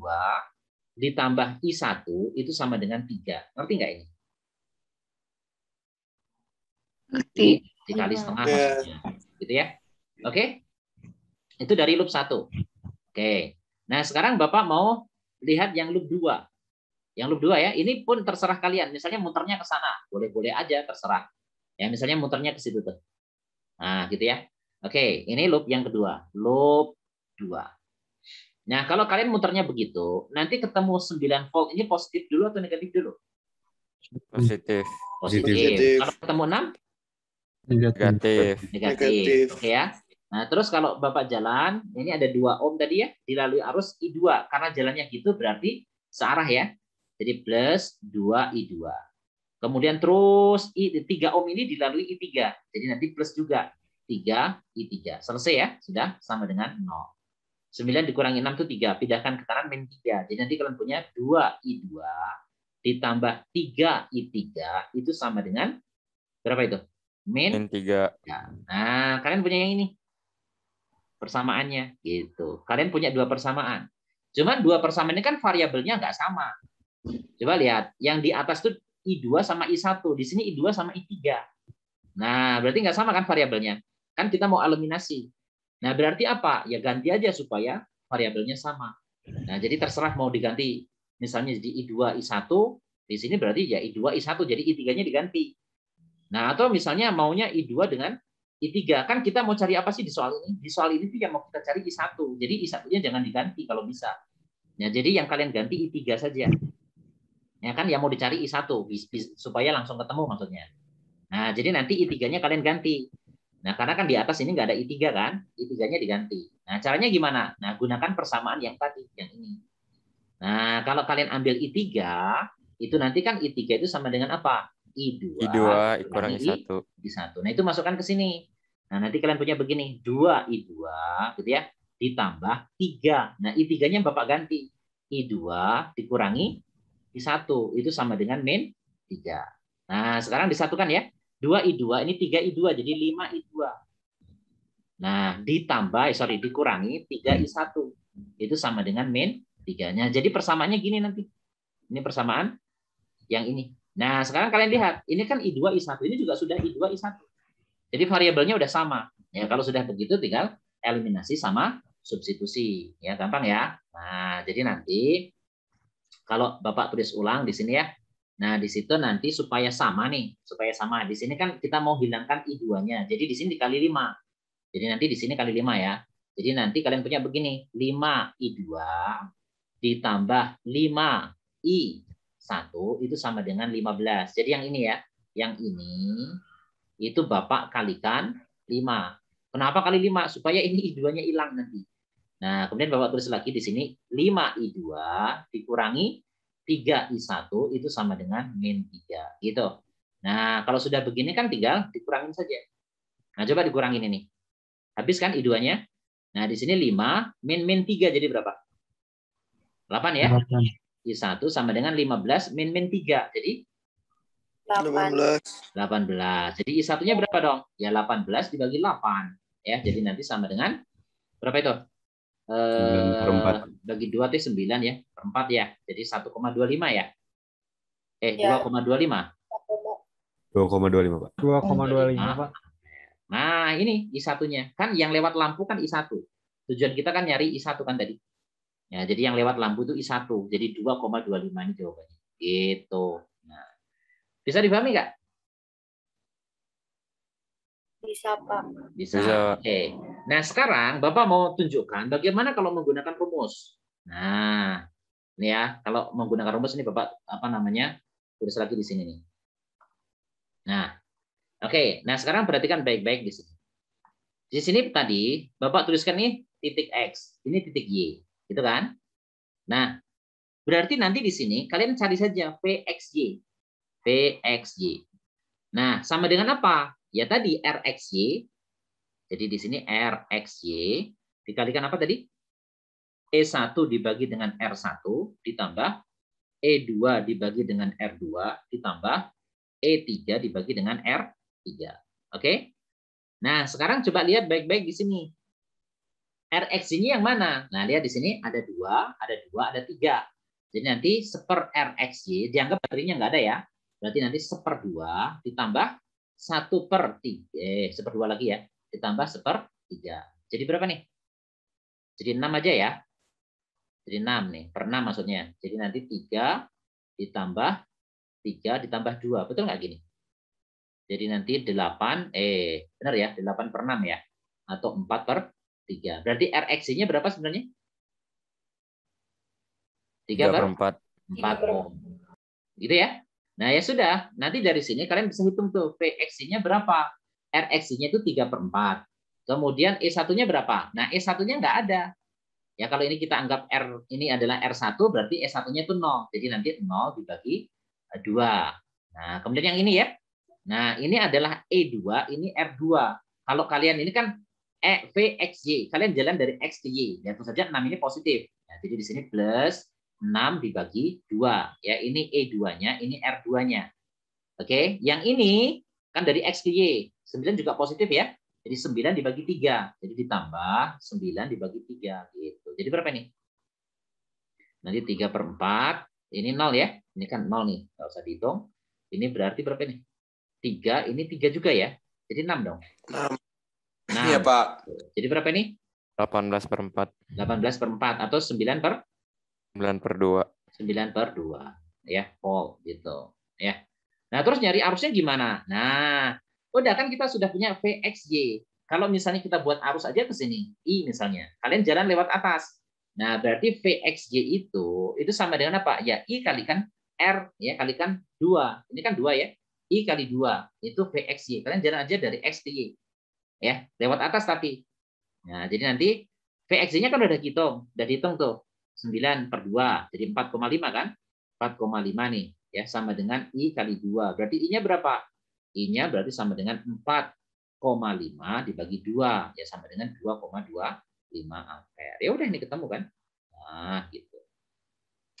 ditambah I1 itu sama dengan 3. Ngerti nggak ini? Ngerti. Dikali setengah Ya. maksudnya. Gitu ya. Oke? Itu dari loop 1. Oke. Nah, sekarang Bapak mau lihat yang loop 2. Yang loop 2 ya, ini pun terserah kalian. Misalnya muternya ke sana, boleh-boleh aja terserah. Ya, misalnya muternya ke situ tuh. Nah, gitu ya. Oke, ini loop yang kedua. Loop 2. Nah, kalau kalian muternya begitu, nanti ketemu 9 volt ini positif dulu atau negatif dulu? positif. Positif. Positif. Kalau ketemu 6? Negatif. Negatif. Oke ya. Nah, terus kalau Bapak jalan, ini ada 2 ohm tadi ya, dilalui arus I2. Karena jalannya gitu berarti searah ya. Jadi plus 2 I2. Kemudian terus 3 ohm ini dilalui I3. Jadi nanti plus juga 3 I3. Selesai ya, sudah sama dengan 0. 9 dikurangi 6 itu 3. Pindahkan ke kanan min 3. Jadi nanti kalian punya 2 I2 ditambah 3 I3 itu sama dengan berapa itu? Min 3. Ya. Nah, kalian punya yang ini. Persamaannya gitu. Kalian punya 2 persamaan. Cuman 2 persamaan ini kan variabelnya nggak sama. Coba lihat, yang di atas tuh I2 sama I1, di sini I2 sama I3. Nah, berarti nggak sama kan variabelnya? Kan kita mau eliminasi. Nah, berarti apa? Ya ganti aja supaya variabelnya sama. Nah, jadi terserah mau diganti. Misalnya di I2 I1, di sini berarti ya I2 I1, jadi I3-nya diganti. Nah, atau misalnya maunya I2 dengan I3. Kan kita mau cari apa sih di soal ini? Di soal ini tuh yang mau kita cari I1. Jadi I1-nya jangan diganti kalau bisa. Ya, jadi yang kalian ganti I3 saja. Ya kan yang mau dicari I1 supaya langsung ketemu maksudnya. Nah, jadi nanti I3-nya kalian ganti. Nah, karena kan di atas ini nggak ada I3 kan? I3-nya diganti. Nah, caranya gimana? Nah, gunakan persamaan yang tadi, yang ini. Nah, kalau kalian ambil I3, itu nanti kan I3 itu sama dengan apa? I2 kurangi 1. I1. Nah, itu masukkan ke sini. Nah, nanti kalian punya begini, 2I2 gitu ya, ditambah 3. Nah, I3-nya Bapak ganti. I2 dikurangi I1 itu sama dengan min 3. Nah, sekarang disatukan ya. 2I2 ini 3I2 jadi 5I2. Nah, dikurangi 3I1 itu sama dengan min 3-nya. Jadi persamaannya gini nanti. Ini persamaan yang ini. Nah, sekarang kalian lihat, ini kan I2 I1, ini juga sudah I2 I1. Jadi variabelnya udah sama. Ya, kalau sudah begitu tinggal eliminasi sama substitusi. Ya, gampang ya. Nah, jadi nanti kalau Bapak tulis ulang di sini ya. Nah, di situ nanti supaya sama nih, supaya sama. Di sini kan kita mau hilangkan I2-nya. Jadi di sini dikali 5. Jadi nanti di sini kali 5 ya. Jadi nanti kalian punya begini, 5I2 ditambah 5I1 itu sama dengan 15. Jadi yang ini ya, yang ini itu Bapak kalikan 5. Kenapa kali 5? Supaya ini I2-nya hilang nanti. Nah, kemudian Bapak tulis lagi di sini 5I2 dikurangi 3I1 itu sama dengan min 3. Gitu. Nah, kalau sudah begini kan tinggal dikurangin saja. Nah, coba dikurangin ini. Habis kan I2-nya? Nah, di sini 5 min 3 jadi berapa? 8 ya? I1 sama dengan 15 min 3. Jadi 8. 18. Jadi I1-nya berapa dong? Ya 18 dibagi 8. Ya, jadi nanti sama dengan berapa itu? 9/4. Bagi 2 itu 9 ya. Per 4 ya. Jadi 1,25 ya. Ya. 2,25. 2,25, Pak. 2,25 Pak. Nah, ini I1-nya. Kan yang lewat lampu kan I1. Tujuan kita kan nyari I1 kan tadi. Ya, jadi yang lewat lampu itu I1. Jadi 2,25 ini jawabannya. Gitu. Nah, bisa dipahami nggak? Bisa, Pak. Bisa. Bisa. Oke. Nah, sekarang Bapak mau tunjukkan bagaimana kalau menggunakan rumus. Nah, ini ya, kalau menggunakan rumus ini Bapak tulis lagi di sini nih. Nah, oke. Nah, sekarang perhatikan baik-baik di sini. Di sini tadi Bapak tuliskan nih titik X, ini titik Y, gitu kan? Nah, berarti nanti di sini kalian cari saja VXY. VXY. Nah, sama dengan apa? Ya tadi RXY. Jadi di sini RXY dikalikan apa tadi? E1 dibagi dengan R1 ditambah E2 dibagi dengan R2 ditambah E3 dibagi dengan R3. Oke? Nah, sekarang coba lihat baik-baik di sini. RX ini yang mana? Nah, lihat di sini ada 2, ada 3. Jadi nanti seper RXY, dianggap baterainya nggak ada ya. Berarti nanti seper 2 ditambah 1/3. Seper 2 lagi ya. Ditambah seper 3. Jadi berapa nih? Jadi 6 aja ya. Jadi 6 nih, per 6 maksudnya. Jadi nanti 3 ditambah 3 ditambah 2. Betul nggak gini? Jadi nanti 8, benar ya, 8/6 ya. Atau 4/3. Berarti RX-nya berapa sebenarnya? 3/4. 4 ohm. Gitu ya. Nah ya sudah, nanti dari sini kalian bisa hitung tuh VX-nya berapa. RX-nya itu 3/4. Kemudian E1-nya berapa? Nah E1-nya nggak ada. Ya kalau ini kita anggap R ini adalah R1, berarti E1-nya itu 0. Jadi nanti 0 dibagi 2. Nah kemudian yang ini ya. Nah ini adalah E2, ini R2. Kalau kalian ini kan VXY, kalian jalan dari X ke Y. Lihat saja 6 ini positif. Nah, jadi di sini plus 6 dibagi 2. Ya, ini E2-nya, ini R2-nya. Oke, yang ini kan dari X ke Y. 9 juga positif ya. Jadi 9 dibagi 3. Jadi ditambah 9 dibagi 3 gitu. Jadi berapa nih? Nanti 3/4. Ini 0 ya. Ini kan 0 nih. Enggak usah dihitung. Ini berarti berapa nih? 3, ini 3 juga ya. Jadi 6 dong. 6. 6. Iya, Pak. Jadi berapa nih? 18/4. 18/4 atau 9/2. 9/2. Ya, volt gitu. Ya. Nah, terus nyari arusnya gimana? Nah, udah kan kita sudah punya VXY. Kalau misalnya kita buat arus aja ke sini, I misalnya. Kalian jalan lewat atas. Nah, berarti VXY itu sama dengan apa? Ya, I kalikan R ya, kalikan 2. Ini kan 2 ya. I kali 2 itu VXY. Kalian jalan aja dari X ke Y. Ya, lewat atas tapi. Nah, jadi nanti VXY-nya kan udah dihitung tuh. 9/2, jadi 4,5 kan? 4,5 nih, ya sama dengan I kali 2. Berarti I-nya berapa? I-nya berarti sama dengan 4,5 dibagi 2, ya sama dengan 2,25 ampere. Ya udah ini ketemu kan? Nah, gitu.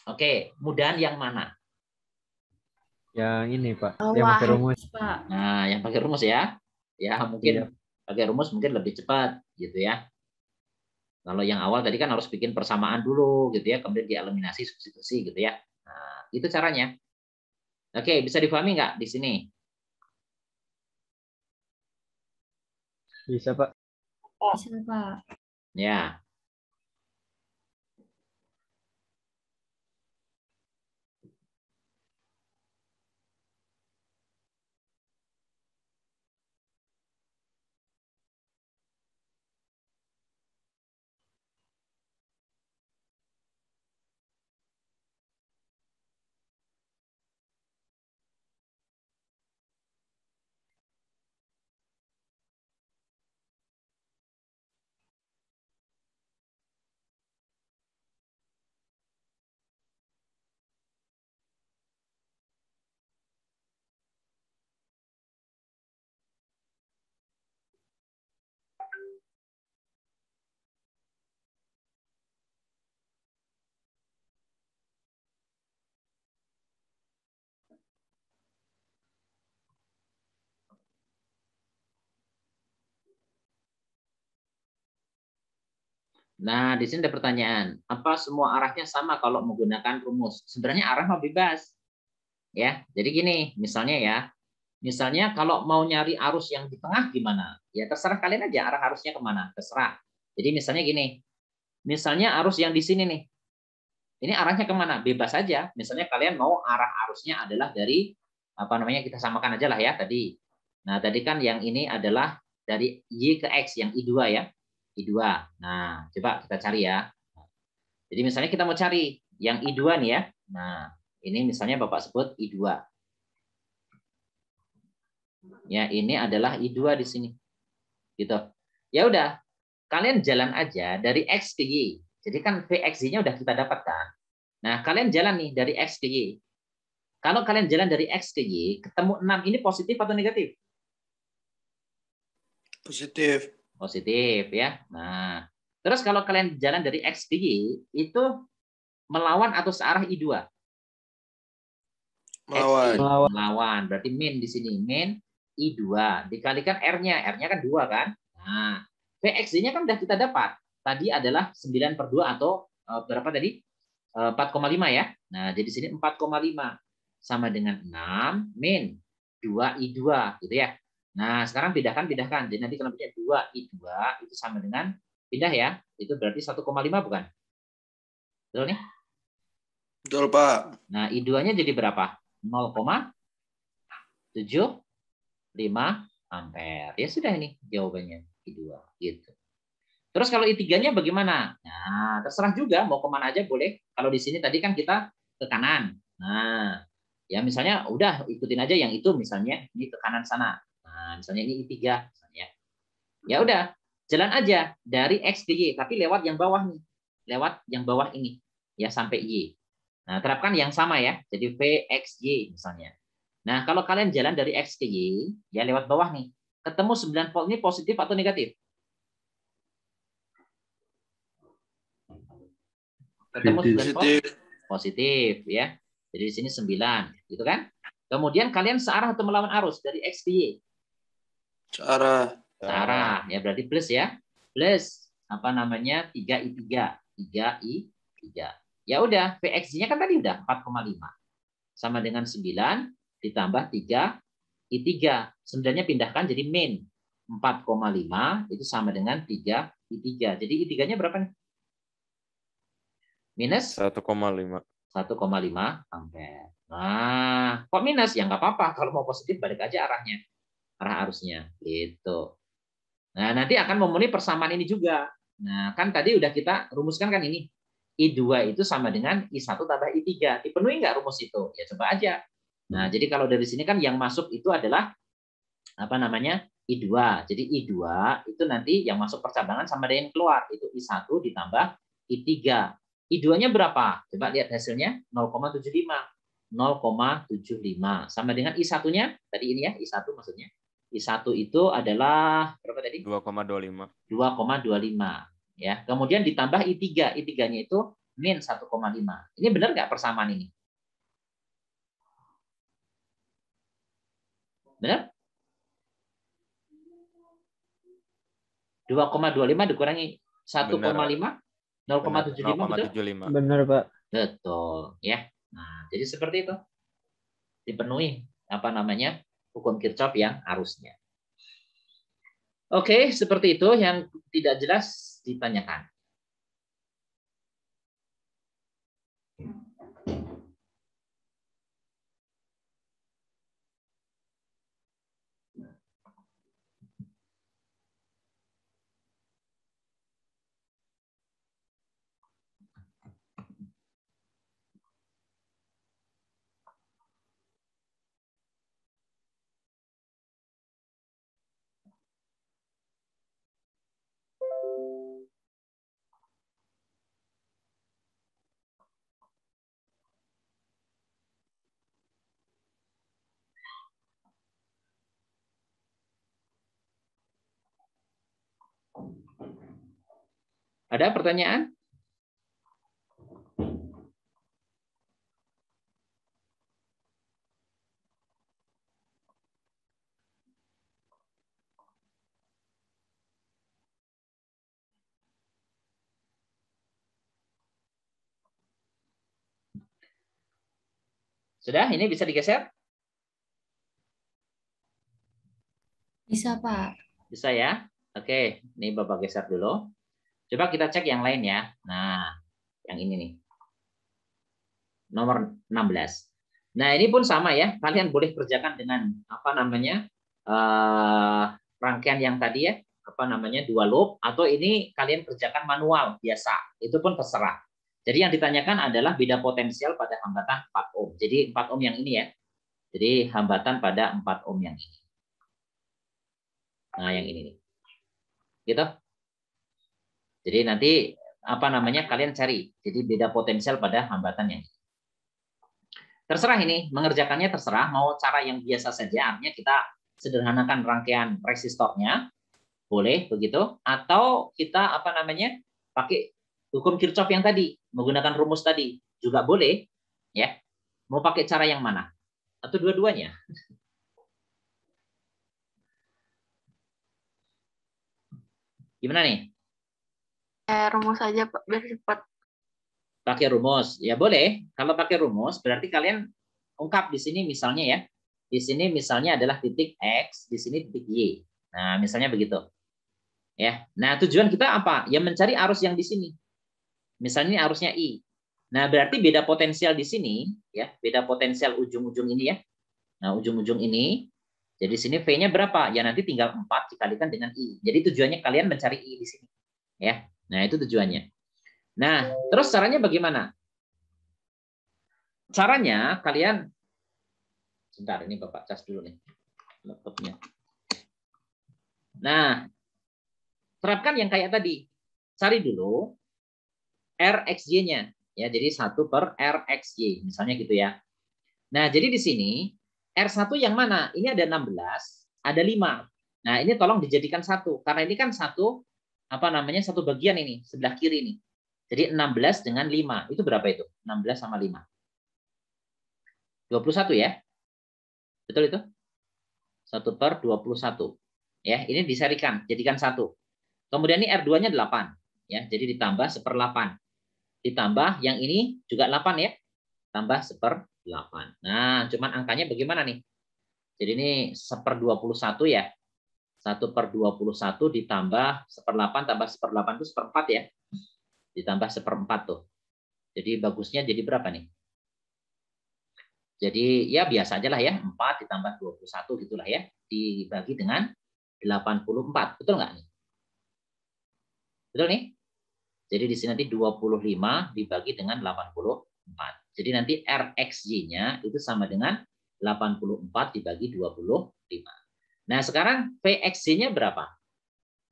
Oke, mudahan yang mana? Yang ini Pak, yang pakai rumus. Pak. Nah, yang pakai rumus ya. Ya, mungkin Iya. pakai rumus mungkin lebih cepat gitu ya. Kalau yang awal tadi kan harus bikin persamaan dulu gitu ya, kemudian dieliminasi substitusi gitu ya. Nah, itu caranya. Oke, bisa dipahami nggak di sini? Bisa Pak. Bisa, Pak. Ya. Nah, di sini ada pertanyaan. Apa semua arahnya sama kalau menggunakan rumus? Sebenarnya arah mah bebas. Ya, jadi gini, misalnya ya. Misalnya kalau mau nyari arus yang di tengah gimana? Ya terserah kalian aja arah arusnya kemana, terserah. Jadi misalnya gini, misalnya arus yang di sini nih, ini arahnya kemana? Bebas saja. Misalnya kalian mau arah arusnya adalah dari apa namanya kita samakan aja lah ya tadi. Nah tadi kan yang ini adalah dari Y ke X yang I2 ya, I2. Nah coba kita cari ya. Jadi misalnya kita mau cari yang I2 nih ya. Nah ini misalnya Bapak sebut I2. Ya, ini adalah I2 di sini. Gitu. Ya udah, kalian jalan aja dari X ke Y. Jadi kan VXY-nya udah kita dapatkan. Nah, kalian jalan nih dari X ke Y. Kalau kalian jalan dari X ke Y, ketemu 6 ini positif atau negatif? Positif. Positif ya. Nah, terus kalau kalian jalan dari X ke Y, itu melawan atau searah I2? Melawan. Melawan. Berarti min di sini. Min I2 dikalikan R-nya. R-nya kan 2 kan? Nah, VXY-nya kan udah kita dapat. Tadi adalah 9/2 atau berapa tadi? 4,5 ya. Nah, jadi sini 4,5 sama dengan 6 min 2I2 gitu ya. Nah, sekarang pindahkan. Jadi nanti kalau punya 2I2 itu sama dengan pindah ya. Itu berarti 1,5 bukan? Betul nih? Betul, Pak. Nah, I2-nya jadi berapa? 0,75 ampere. Ya sudah ini jawabannya I2 gitu. Terus kalau I3-nya bagaimana? Nah, terserah juga mau kemana aja boleh. Kalau di sini tadi kan kita ke kanan. Nah, ya misalnya udah ikutin aja yang itu misalnya ini ke kanan sana. Nah, misalnya ini I3 misalnya. Ya udah, jalan aja dari X ke Y tapi lewat yang bawah nih. Lewat yang bawah ini ya sampai Y. Nah, terapkan yang sama ya. Jadi VXY misalnya. Nah, kalau kalian jalan dari X ke Y, ya lewat bawah nih. Ketemu 9 volt ini positif atau negatif? Ketemu 9 volt positif ya. Jadi di sini 9, gitu kan? Kemudian kalian searah atau melawan arus dari X ke Y? Searah. Searah, ya berarti plus ya. Plus apa namanya? 3I3. 3I3. Ya udah, VX-nya kan tadi udah 4,5. Sama dengan 9 ditambah 3I3. 9-nya pindahkan jadi min 4,5 itu sama dengan 3I3. Jadi I3-nya berapa nih? Minus 1,5. 1,5 ampere. Nah, kok minus? Ya nggak apa-apa. Kalau mau positif balik aja arahnya. Arah arusnya. Gitu. Nah, nanti akan memenuhi persamaan ini juga. Nah, kan tadi udah kita rumuskan kan ini. I2 itu sama dengan I1 tambah I3. Dipenuhi nggak rumus itu? Ya coba aja. Nah, jadi kalau dari sini kan yang masuk itu adalah apa namanya? I2. Jadi I2 itu nanti yang masuk percabangan sama dengan yang keluar. Itu I1 ditambah I3. I2-nya berapa? Coba lihat hasilnya 0,75. 0,75 sama dengan I1-nya tadi ini ya, I1 maksudnya. I1 itu adalah berapa tadi? 2,25. 2,25 ya. Kemudian ditambah I3. I3-nya itu min 1,5. Ini benar nggak persamaan ini? Benar? 2,25 dikurangi 1,5 0,75 betul? 0,75. Benar, Pak. Betul ya. Nah, jadi seperti itu. Dipenuhi apa namanya? Hukum Kirchhoff yang arusnya. Oke, seperti itu yang tidak jelas ditanyakan. Ada pertanyaan? Sudah? Ini bisa digeser? Bisa, Pak. Bisa ya? Oke, ini Bapak geser dulu. Coba kita cek yang lain ya. Nah, yang ini nih. Nomor 16. Nah, ini pun sama ya. Kalian boleh kerjakan dengan apa namanya? Rangkaian yang tadi ya, apa namanya? 2 loop, atau ini kalian kerjakan manual biasa. Itu pun terserah. Jadi yang ditanyakan adalah beda potensial pada hambatan 4 ohm. Jadi 4 ohm yang ini ya. Jadi hambatan pada 4 ohm yang ini. Nah, yang ini nih. Gitu. Jadi nanti apa namanya kalian cari. Jadi beda potensial pada hambatan yang ini. Terserah ini, mengerjakannya terserah. Mau cara yang biasa saja, artinya kita sederhanakan rangkaian resistornya. Boleh begitu. Atau kita apa namanya pakai hukum Kirchhoff yang tadi. Menggunakan rumus tadi. Juga boleh. Ya. Mau pakai cara yang mana? Atau dua-duanya? Gimana nih? Rumus aja, Pak, biar cepat. Pakai rumus. Ya boleh. Kalau pakai rumus, berarti kalian ungkap di sini misalnya ya. Di sini misalnya adalah titik X, di sini titik Y. Nah, misalnya begitu. Ya. Nah, tujuan kita apa? Ya mencari arus yang di sini. Misalnya ini arusnya I. Nah, berarti beda potensial di sini, ya. Beda potensial ujung-ujung ini ya. Nah, ujung-ujung ini. Jadi sini V-nya berapa? Ya nanti tinggal 4 dikalikan dengan I. Jadi tujuannya kalian mencari I di sini. Ya. Nah, itu tujuannya. Nah, terus caranya bagaimana? Caranya kalian sebentar, ini Bapak cas dulu nih laptopnya. Nah, terapkan yang kayak tadi. Cari dulu RXY-nya. Ya, jadi 1 per RXY. Misalnya gitu ya. Nah, jadi di sini R1 yang mana? Ini ada 16, ada 5. Nah, ini tolong dijadikan 1. Karena ini kan satu bagian ini, sebelah kiri nih. Jadi 16 dengan 5. Itu berapa itu? 16 sama 5. 21 ya? Betul itu? 1 per 21. Ya, ini diserikan, jadikan 1. Kemudian ini R2-nya 8. Ya, jadi ditambah 1/8. Ditambah yang ini juga 8 ya. Tambah 1/8. Nah, cuman angkanya bagaimana nih? Jadi ini 1/21 ya. 1 per 21 ditambah 1/8 tambah 1/8 itu 1/4 ya. Ditambah 1/4 tuh. Jadi bagusnya jadi berapa nih? Jadi ya biasa aja lah ya. 4 ditambah 21 gitulah ya. Dibagi dengan 84. Betul nggak nih? Betul nih? Jadi di sini nanti 25 dibagi dengan 84. Jadi nanti RXY-nya itu sama dengan 84 dibagi 25. Nah, sekarang VXY-nya berapa?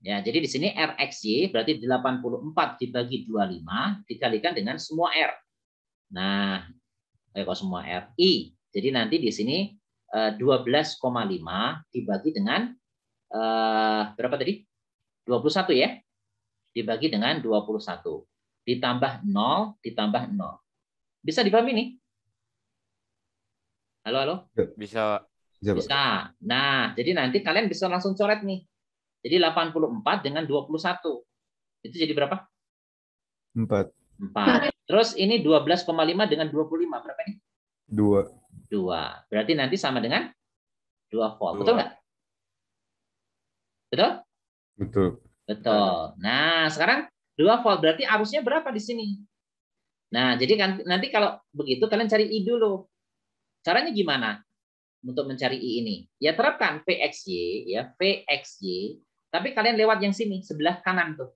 Ya, jadi di sini RXY berarti 84 dibagi 25 dikalikan dengan semua R. Nah, kok semua R? I. Jadi nanti di sini 12,5 dibagi dengan berapa tadi? 21 ya. Dibagi dengan 21. Ditambah 0, ditambah 0. Bisa dipahami nih? Halo, halo? Bisa. Bisa. Nah, jadi nanti kalian bisa langsung coret nih. Jadi 84 dengan 21. Itu jadi berapa? 4. 4. Terus ini 12,5 dengan 25. Berapa ini? 2. 2. Berarti nanti sama dengan 2 volt. 2. Betul nggak? Betul? Betul. Betul. Nah, sekarang 2 volt. Berarti arusnya berapa di sini? Nah, jadi kan nanti kalau begitu kalian cari I dulu. Caranya gimana? Untuk mencari I ini. Ya terapkan VXY, ya VXY. Tapi kalian lewat yang sini, sebelah kanan tuh.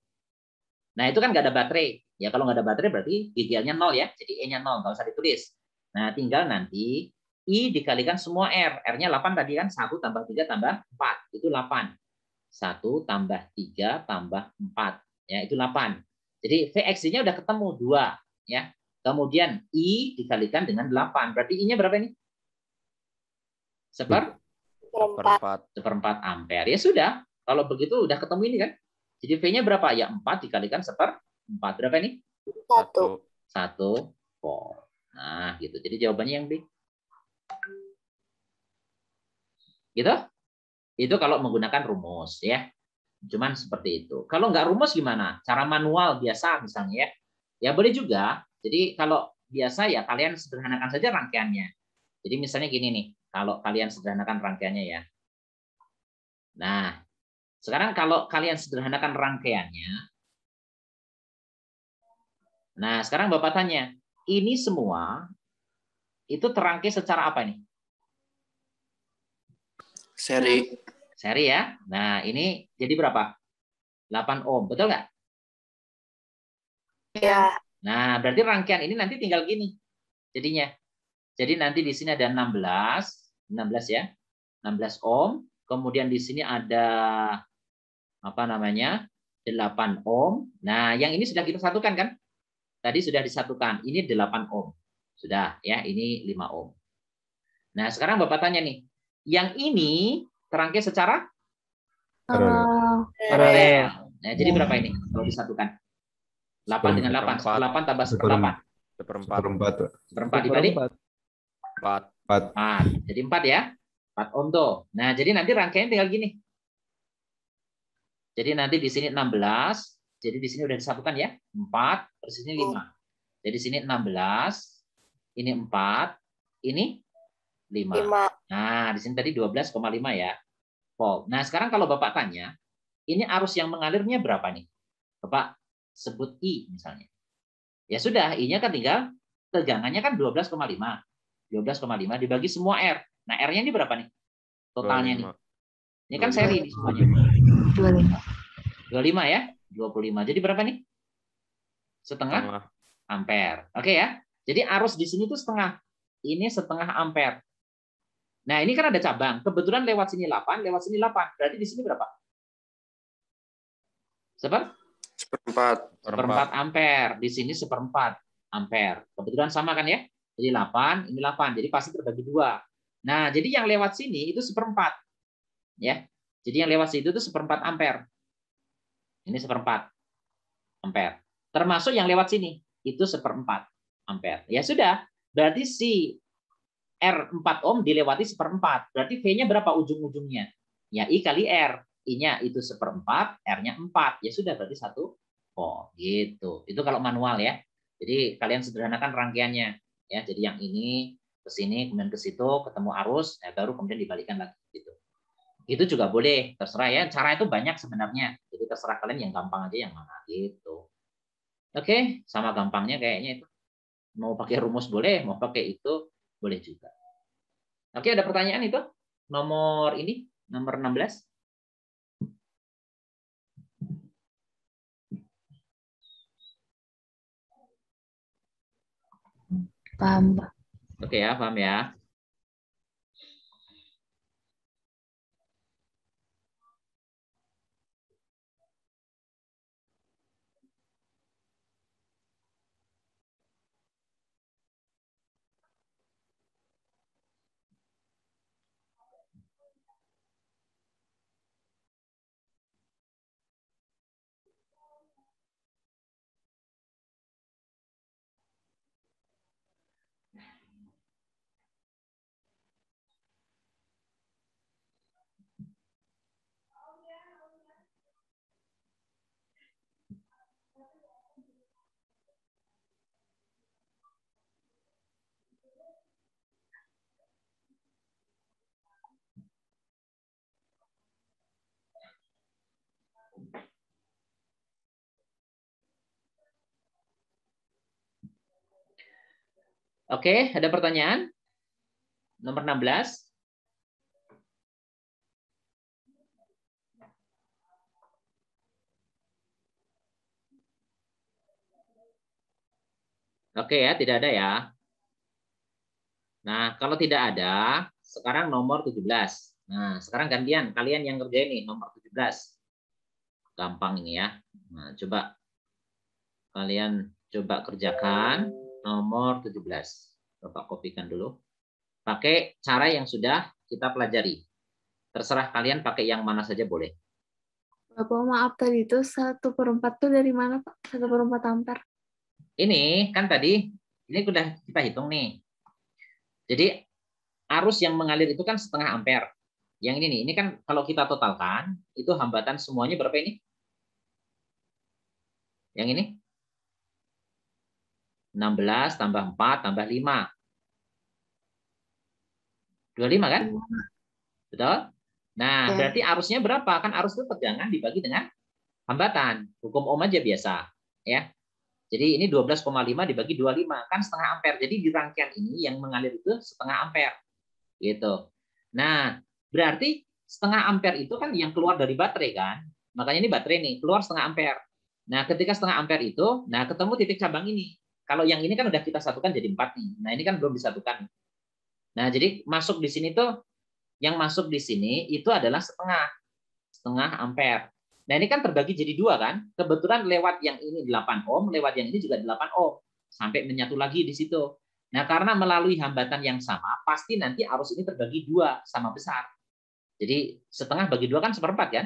Nah, itu kan nggak ada baterai. Ya kalau nggak ada baterai berarti GGL-nya 0 ya. Jadi E-nya 0, nggak usah ditulis. Nah, tinggal nanti I dikalikan semua R. R-nya 8 tadi kan, 1 tambah 3 tambah 4. Itu 8. 1 tambah 3 tambah 4. Ya, itu 8. Jadi VXY-nya udah ketemu 2. Ya. Kemudian I dikalikan dengan 8. Berarti I-nya berapa ini? 1/4 ampere. Ya sudah. Kalau begitu udah ketemu ini kan. Jadi V-nya berapa? Ya 4 dikalikan 1/4. Berapa ini? 1 volt. Nah, gitu. Jadi jawabannya yang B. Gitu? Itu kalau menggunakan rumus ya. Cuman seperti itu. Kalau nggak rumus gimana? Cara manual biasa misalnya ya. Ya boleh juga. Jadi kalau biasa ya kalian sederhanakan saja rangkaiannya. Jadi misalnya gini nih, kalau kalian sederhanakan rangkaiannya ya. Nah, sekarang kalau kalian sederhanakan rangkaiannya, nah sekarang Bapak tanya, ini semua itu terangkai secara apa nih? Seri. Seri ya. Nah, ini jadi berapa? 8 ohm, betul nggak? Ya. Nah, berarti rangkaian ini nanti tinggal gini jadinya. Jadi nanti di sini ada 16 ya. 16 ohm, kemudian di sini ada apa namanya? 8 ohm. Nah, yang ini sudah kita satukan kan? Tadi sudah disatukan. Ini 8 ohm. Sudah ya, ini 5 ohm. Nah, sekarang Bapak tanya nih, yang ini terangkai secara paralel. Nah, jadi berapa ini kalau disatukan? 8 dengan 8. 8 tambah 1/8. Seperempat. Seperempat dibalik 4. 4. Jadi 4 ya. 4 ohm tuh. Nah, jadi nanti rangkaian tinggal gini. Jadi nanti di sini 16. Jadi di sini udah disatukan ya. 4, terus ini 5. Jadi di sini 16, ini 4, ini 5. Nah, di sini tadi 12,5 ya. Volt. Nah, sekarang kalau Bapak tanya, ini arus yang mengalirnya berapa nih? Bapak sebut I misalnya. Ya sudah, I-nya kan tinggal tegangannya kan 12,5. 12,5 dibagi semua R. Nah, R-nya ini berapa nih? Totalnya nih. Ini kan seri nih semuanya. 25 ya? 25. Jadi berapa nih? Setengah ampere. Oke ya? Jadi arus di sini tuh setengah. Ini setengah ampere. Nah, ini kan ada cabang. Kebetulan lewat sini 8, lewat sini 8. Berarti di sini berapa? Seperempat ampere. Di sini seperempat ampere. Kebetulan sama kan ya? Jadi 8, ini 8. Jadi pasti terbagi 2. Nah, jadi yang lewat sini itu seperempat. Ya. Jadi yang lewat situ itu seperempat ampere. Ini seperempat ampere. Termasuk yang lewat sini. Itu seperempat ampere. Ya sudah. Berarti si R4 ohm dilewati seperempat. Berarti V-nya berapa ujung-ujungnya? Ya I kali R. I-nya itu seperempat, R-nya 4. Ya sudah, berarti 1 volt. Gitu. Itu kalau manual ya. Jadi kalian sederhanakan rangkaiannya. Ya, jadi yang ini ke sini, kemudian ke situ, ketemu arus, baru kemudian dibalikan lagi. Gitu. Itu juga boleh, terserah ya. Cara itu banyak sebenarnya. Jadi terserah kalian yang gampang aja yang mana. Gitu. Oke, sama gampangnya kayaknya itu. Mau pakai rumus boleh, mau pakai itu boleh juga. Oke, ada pertanyaan itu? Nomor ini, nomor 16. Paham. Oke ya, paham ya. Oke, ada pertanyaan? Nomor 16. Oke ya, tidak ada ya. Nah, kalau tidak ada, sekarang nomor 17. Nah, sekarang gantian. Kalian yang ngerjain nih, nomor 17. Gampang ini ya. Nah, coba kalian coba kerjakan nomor 17. Bapak kopikan dulu. Pakai cara yang sudah kita pelajari. Terserah kalian pakai yang mana saja boleh. Bapak maaf tadi itu 1/4 tuh dari mana Pak? 1/4 ampere. Ini kan tadi, ini sudah kita hitung nih. Jadi arus yang mengalir itu kan setengah ampere. Yang ini nih, ini kan kalau kita totalkan, itu hambatan semuanya berapa ini? Yang ini? 16 tambah 4 tambah 5. 25 kan? Betul? Nah, Ya. berarti arusnya berapa? Kan arus itu tegangan dibagi dengan hambatan. Hukum Ohm aja biasa, ya. Jadi ini 12,5 dibagi 25 kan setengah ampere. Jadi di rangkaian ini yang mengalir itu setengah ampere. Gitu. Nah, berarti setengah ampere itu kan yang keluar dari baterai kan? Makanya ini baterai nih, keluar setengah ampere. Nah, ketika setengah ampere itu, nah ketemu titik cabang ini. Kalau yang ini kan udah kita satukan jadi 4 nih. Nah, ini kan belum disatukan. Nah, jadi masuk di sini tuh, yang masuk di sini itu adalah setengah ampere. Nah, ini kan terbagi jadi 2 kan? Kebetulan lewat yang ini 8 ohm, lewat yang ini juga 8 ohm. Sampai menyatu lagi di situ. Nah, karena melalui hambatan yang sama, pasti nanti arus ini terbagi 2 sama besar. Jadi setengah bagi 2 kan 1/4 kan?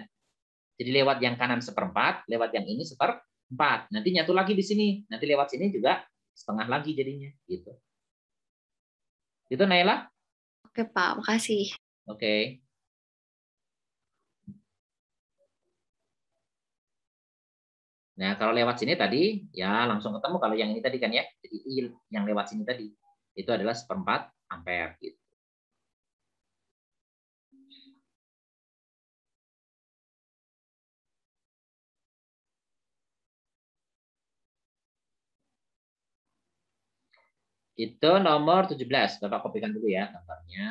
Jadi lewat yang kanan 1/4, lewat yang ini 1/4. Nanti nyatu lagi di sini. Nanti lewat sini juga setengah lagi jadinya. Gitu. Itu Naila? Oke, Pak. Makasih. Oke. Nah, kalau lewat sini tadi, ya langsung ketemu kalau yang ini tadi kan ya. Jadi I yang lewat sini tadi, itu adalah 1/4 ampere. Gitu. Itu nomor 17. Bapak kopikan dulu ya gambarnya.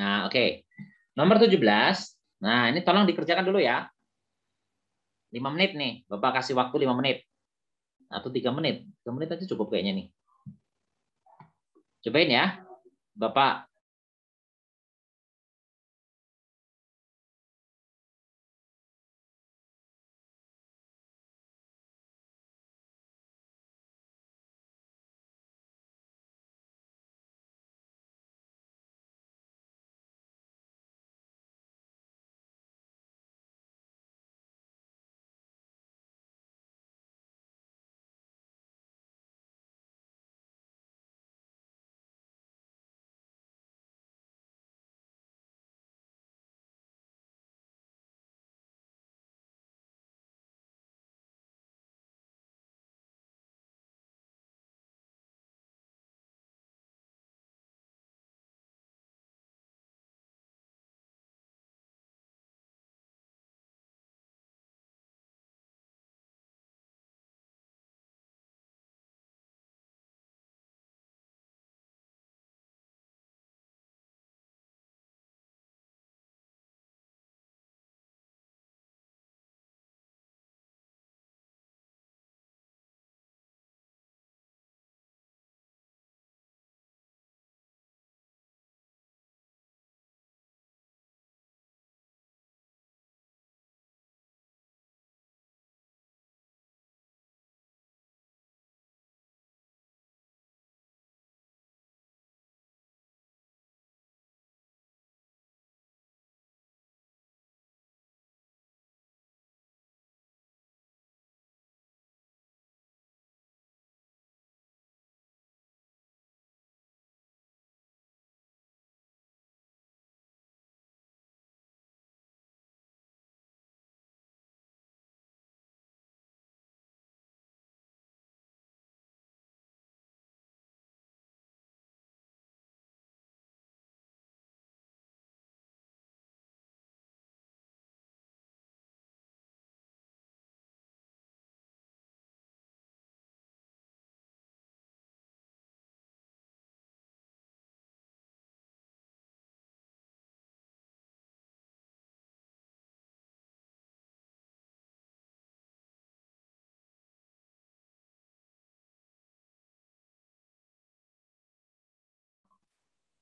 Nah, oke. Nomor 17. Nah, ini tolong dikerjakan dulu ya. 5 menit nih. Bapak kasih waktu 5 menit. Atau 3 menit. 3 menit aja cukup kayaknya nih. Cobain ya. Bapak.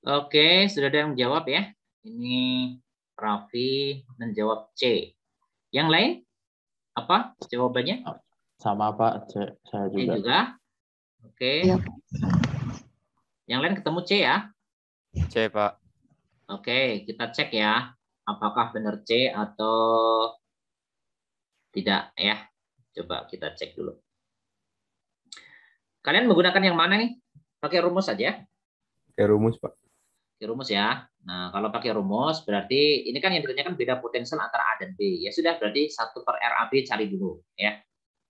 Oke, sudah ada yang menjawab ya. Ini Raffi menjawab C. Yang lain? Apa jawabannya? Sama Pak, saya C juga. juga. Oke. Iya. Yang lain ketemu C ya? C Pak. Oke, kita cek ya. Apakah benar C atau tidak ya? Coba kita cek dulu. Kalian menggunakan yang mana nih? Pakai rumus saja. pakai rumus, Pak. Pakai rumus ya. Nah, kalau pakai rumus berarti ini kan yang ditanyakan beda potensial antara A dan B. Ya sudah, berarti 1/RAB cari dulu ya.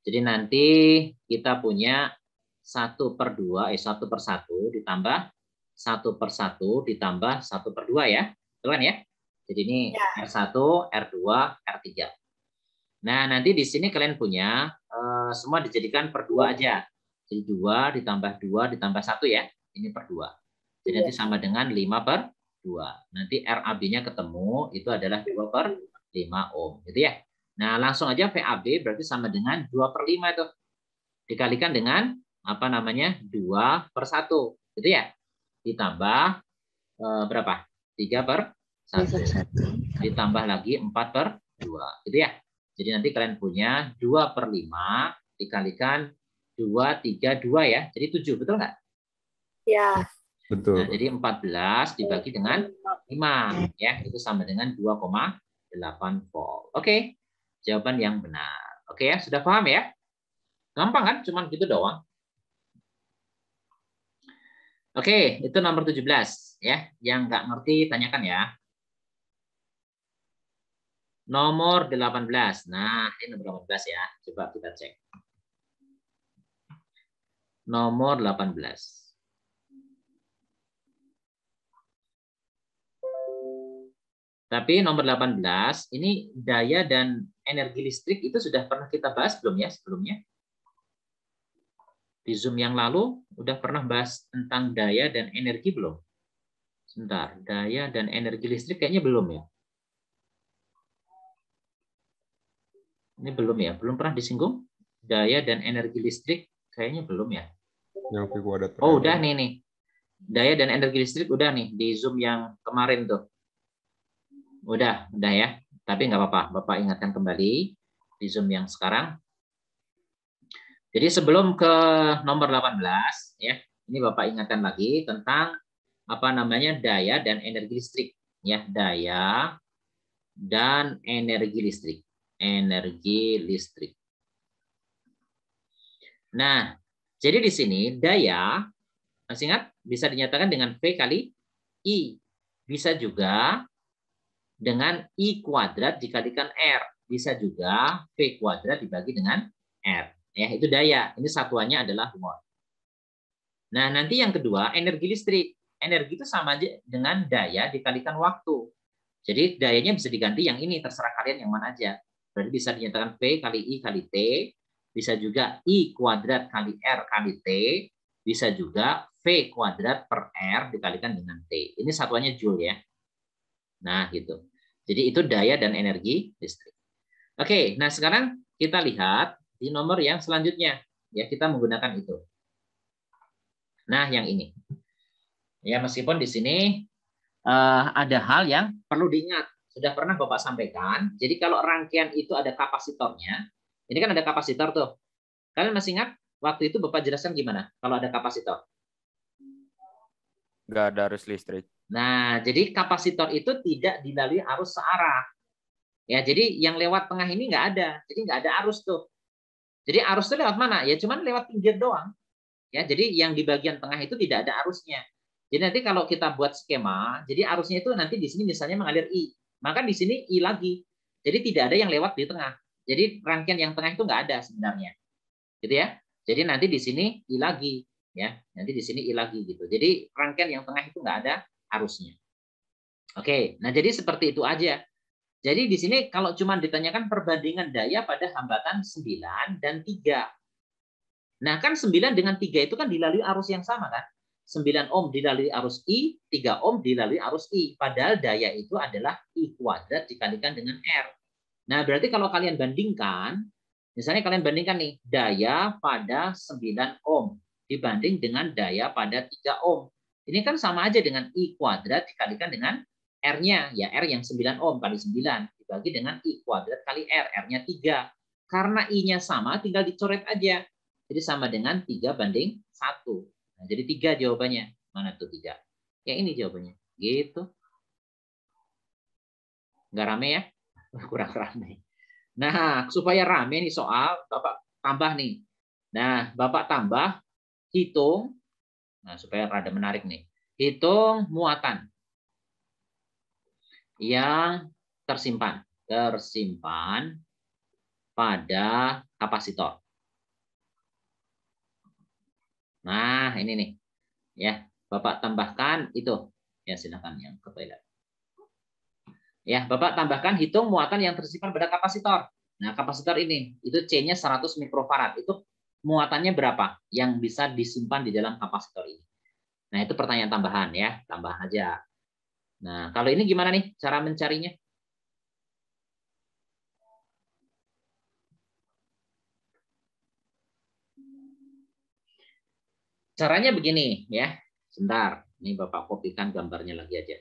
Jadi nanti kita punya 1/2, 1/1 ditambah 1/1 ditambah 1/2 ya. Betul kan ya? Jadi ini R1, R2, R3. Nah, nanti di sini kalian punya semua dijadikan per 2 aja. Jadi 2 ditambah 2 ditambah 1 ya. Ini per 2. Jadi nanti sama dengan 5/2. Nanti RAB-nya ketemu, itu adalah 2/5 ohm. Gitu ya. Nah, langsung aja VAB berarti sama dengan 2/5 itu. Dikalikan dengan, 2/1. Gitu ya. Ditambah berapa? 3/1. Ditambah lagi 4/2. Gitu ya. Jadi nanti kalian punya 2/5 dikalikan 2, 3, 2 ya. Jadi 7, betul nggak? Ya. Betul. Nah, jadi 14 dibagi dengan 5 ya, itu sama dengan 2,8 volt. Oke. Jawaban yang benar. Oke ya, sudah paham ya? Gampang kan? Cuman gitu doang. Oke, itu nomor 17 ya. Yang nggak ngerti tanyakan ya. Nomor 18. Nah, ini nomor 18 ya. Coba kita cek. Nomor 18. Tapi nomor 18, ini daya dan energi listrik itu sudah pernah kita bahas belum ya sebelumnya? Di Zoom yang lalu, udah pernah bahas tentang daya dan energi belum? Sebentar, daya dan energi listrik kayaknya belum ya? Ini belum ya? Belum pernah disinggung? Daya dan energi listrik kayaknya belum ya? Yang V kuadrat. Oh, udah nih. Daya dan energi listrik udah nih di Zoom yang kemarin tuh. Udah ya. Tapi nggak apa-apa, Bapak ingatkan kembali di Zoom yang sekarang. Jadi sebelum ke nomor 18 ya, ini Bapak ingatkan lagi tentang daya dan energi listrik ya, daya dan energi listrik. Energi listrik. Nah, jadi di sini daya, masih ingat, bisa dinyatakan dengan V kali I. Bisa juga dengan I kuadrat dikalikan R. Bisa juga V kuadrat dibagi dengan R. Ya, itu daya. Ini satuannya adalah watt. Nah, nanti yang kedua, energi listrik. Energi itu sama aja dengan daya dikalikan waktu. Jadi dayanya bisa diganti yang ini, terserah kalian yang mana aja. Berarti bisa dinyatakan V kali I kali T. Bisa juga I kuadrat kali R kali T. Bisa juga V kuadrat per R dikalikan dengan T. Ini satuannya joule ya. Nah, gitu. Jadi itu daya dan energi listrik. Oke, nah sekarang kita lihat di nomor yang selanjutnya. Ya, kita menggunakan itu. Nah, yang ini. Ya, meskipun di sini ada hal yang perlu diingat. Sudah pernah Bapak sampaikan. Jadi kalau rangkaian itu ada kapasitornya. Ini kan ada kapasitor tuh. Kalian masih ingat waktu itu Bapak jelaskan gimana kalau ada kapasitor? Nggak ada arus listrik. Nah, jadi kapasitor itu tidak dilalui arus searah. Ya, jadi yang lewat tengah ini nggak ada. Jadi nggak ada arus tuh. Jadi arus itu lewat mana? Ya cuman lewat pinggir doang. Ya, jadi yang di bagian tengah itu tidak ada arusnya. Jadi nanti kalau kita buat skema, jadi arusnya itu nanti di sini misalnya mengalir I. Maka di sini I lagi. Jadi tidak ada yang lewat di tengah. Jadi rangkaian yang tengah itu nggak ada sebenarnya. Gitu ya. Jadi nanti di sini I lagi. Ya, nanti di sini I lagi gitu. Jadi rangkaian yang tengah itu nggak ada arusnya. Oke, nah jadi seperti itu aja. Jadi di sini kalau cuma ditanyakan perbandingan daya pada hambatan 9 dan 3. Nah kan 9 dengan 3 itu kan dilalui arus yang sama kan. 9 ohm dilalui arus I, 3 ohm dilalui arus I. Padahal daya itu adalah I kuadrat dikalikan dengan R. Nah berarti kalau kalian bandingkan, misalnya kalian bandingkan nih, daya pada 9 ohm dibanding dengan daya pada 3 ohm. Ini kan sama aja dengan I kuadrat dikalikan dengan R-nya, ya R yang 9 ohm kali 9, dibagi dengan I kuadrat kali R, R-nya 3. Karena I-nya sama, tinggal dicoret aja. Jadi sama dengan 3 banding 1. Nah, jadi 3 jawabannya. Mana tuh 3? Ya ini jawabannya. Gitu. Nggak rame ya? Kurang rame. Nah, supaya rame nih soal, Bapak tambah nih. Nah, Bapak tambah, hitung. Nah, supaya rada menarik nih. hitung muatan yang tersimpan pada kapasitor. Nah, ini nih. Ya, Bapak tambahkan itu. Ya, silakan yang ke toilet. Ya, Bapak tambahkan hitung muatan yang tersimpan pada kapasitor. Nah, kapasitor ini itu C-nya 100 mikrofarad. Itu muatannya berapa yang bisa disimpan di dalam kapasitor ini? Nah, itu pertanyaan tambahan ya, tambah aja. Nah, kalau ini gimana nih cara mencarinya? Caranya begini ya. Sebentar, ini Bapak kopikan gambarnya lagi aja.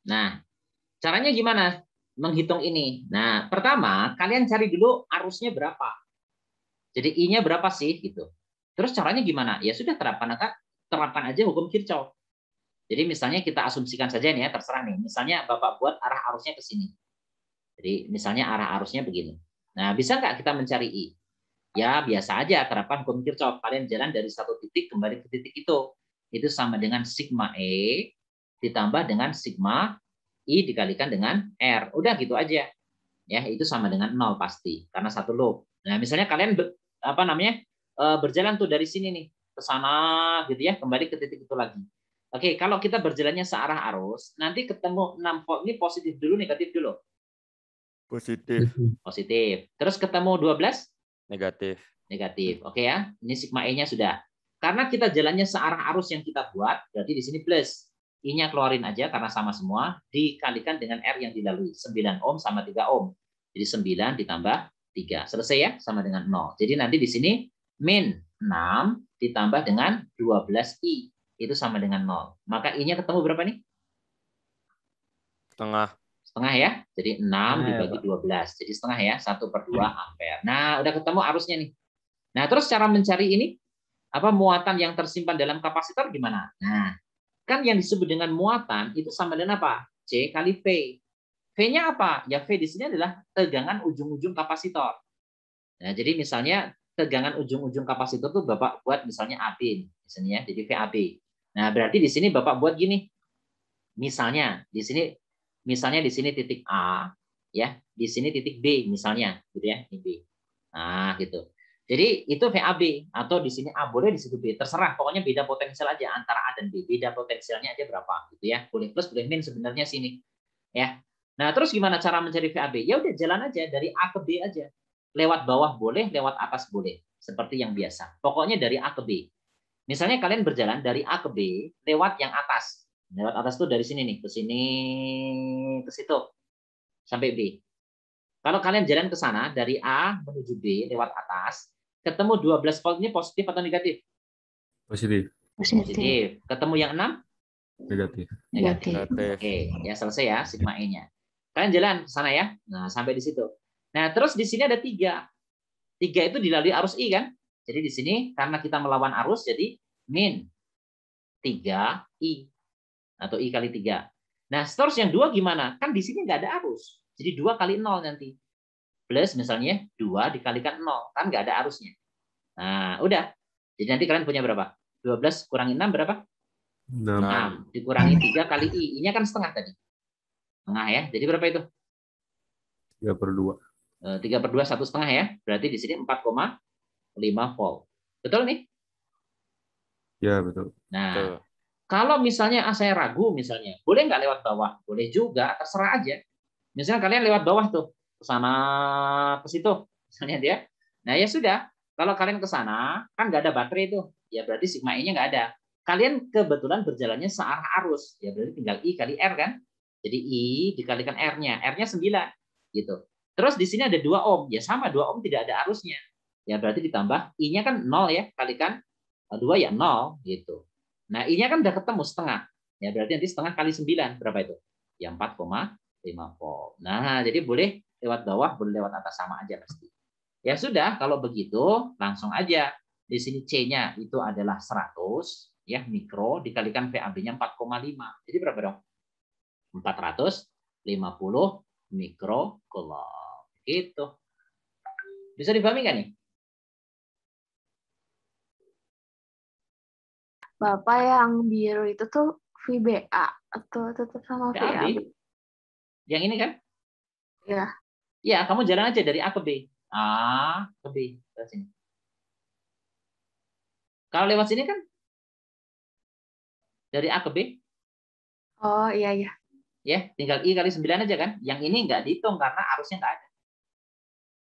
Nah, caranya gimana menghitung ini? Nah, pertama kalian cari dulu arusnya berapa. Jadi I-nya berapa sih gitu. Terus caranya gimana? Ya sudah terapkan aja hukum Kirchhoff. Jadi misalnya kita asumsikan saja nih ya, terserah nih. Misalnya Bapak buat arah arusnya ke sini. Jadi misalnya arah arusnya begini. Nah, bisa nggak kita mencari I? Ya biasa aja terapkan hukum Kirchhoff. Kalian jalan dari satu titik kembali ke titik itu. Itu sama dengan sigma E ditambah dengan sigma I dikalikan dengan R. Udah gitu aja. Ya, itu sama dengan 0 pasti karena satu loop. Nah, misalnya kalian berjalan tuh dari sini nih ke sana gitu ya, kembali ke titik itu lagi. Oke, kalau kita berjalannya searah arus, nanti ketemu 6 volt ini positif dulu, negatif dulu. Positif. Positif. Terus ketemu 12? Negatif. Negatif. Oke ya. Ini sigma E-nya sudah. Karena kita jalannya searah arus yang kita buat, berarti di sini plus. I-nya keluarin aja karena sama semua, dikalikan dengan R yang dilalui. 9 ohm sama 3 ohm. Jadi 9 ditambah 3. Selesai ya, sama dengan 0. Jadi nanti di sini min 6 ditambah dengan 12I. Itu sama dengan 0. Maka I-nya ketemu berapa nih? Setengah. Setengah ya. Jadi 6 dibagi 12. Jadi setengah ya, 1/2 ampere. Nah, udah ketemu arusnya nih. Nah, terus cara mencari ini, muatan yang tersimpan dalam kapasitor gimana? Nah, kan yang disebut dengan muatan itu sama dengan apa? C kali V. V-nya apa? Ya V di sini adalah tegangan ujung-ujung kapasitor. Nah, jadi misalnya tegangan ujung-ujung kapasitor itu Bapak buat misalnya AB, misalnya jadi VAB. Nah, berarti di sini Bapak buat gini. Misalnya di sini titik A, ya, di sini titik B misalnya, gitu ya, ini B. Nah, gitu. Jadi itu VAB atau di sini A boleh di situ B, terserah. Pokoknya beda potensial aja antara A dan B. Beda potensialnya aja berapa gitu ya. Boleh plus boleh min sebenarnya sini. Ya. Nah, terus gimana cara mencari VAB? Ya udah jalan aja dari A ke B aja. Lewat bawah boleh, lewat atas boleh. Seperti yang biasa. Pokoknya dari A ke B. Misalnya kalian berjalan dari A ke B lewat yang atas. Lewat atas tuh dari sini nih, ke sini, ke situ. Sampai B. Kalau kalian jalan ke sana dari A menuju B lewat atas, ketemu 12 volt ini positif atau negatif? Positif. Positif. Ketemu yang 6? Negatif. Negatif. Negatif. Oke, ya selesai ya sigma E-nya. Kalian jalan ke sana ya. Nah, sampai di situ. Nah, terus di sini ada 3. 3 itu dilalui arus I kan? Jadi di sini karena kita melawan arus jadi min 3I atau I kali 3. Nah, terus yang 2 gimana? Kan di sini nggak ada arus. Jadi 2 kali 0 nanti. Plus misalnya 2 dikalikan 0. Kan nggak ada arusnya. Nah, udah. Jadi nanti kalian punya berapa? 12 kurangi 6 berapa? 6. Dikurangi 3 kali I. I-nya kan setengah tadi. Setengah ya. Jadi berapa itu? 3/2. 3/2 1/2 ya. Berarti di sini 4,5 volt. Betul nih? Ya, betul. Nah, Betul. kalau misalnya saya ragu misalnya, boleh nggak lewat bawah? Boleh juga, terserah aja. Misalnya kalian lewat bawah tuh, ke sana, ke situ, misalnya dia. Nah ya sudah, kalau kalian ke sana, kan nggak ada baterai itu, ya berarti sigma E-nya nggak ada. Kalian kebetulan berjalannya searah arus, ya berarti tinggal I kali R kan. Jadi I dikalikan R-nya, R-nya 9, gitu. Terus di sini ada 2 ohm, ya sama 2 ohm tidak ada arusnya. Ya berarti ditambah I-nya kan 0 ya, kalikan 2 ya 0, gitu. Nah, I-nya kan udah ketemu setengah. Ya berarti nanti setengah kali 9 berapa itu? Ya 4,5 volt. Nah, jadi boleh lewat bawah, boleh lewat atas sama aja pasti. Ya sudah, kalau begitu langsung aja. Di sini C-nya itu adalah 100, ya mikro dikalikan VAB-nya 4,5. Jadi berapa dong? 450 mikrocoulomb. Gitu. Bisa dipahami kan nih? Bapak yang biru itu tuh VBA atau tetap sama VAB? Yang ini kan? Ya. Ya, kamu jalan aja dari A ke B. A ke B. Ke sini. Kalau lewat sini kan dari A ke B. Oh, iya, iya. Ya, tinggal I kali 9 aja kan. Yang ini nggak dihitung karena arusnya nggak ada.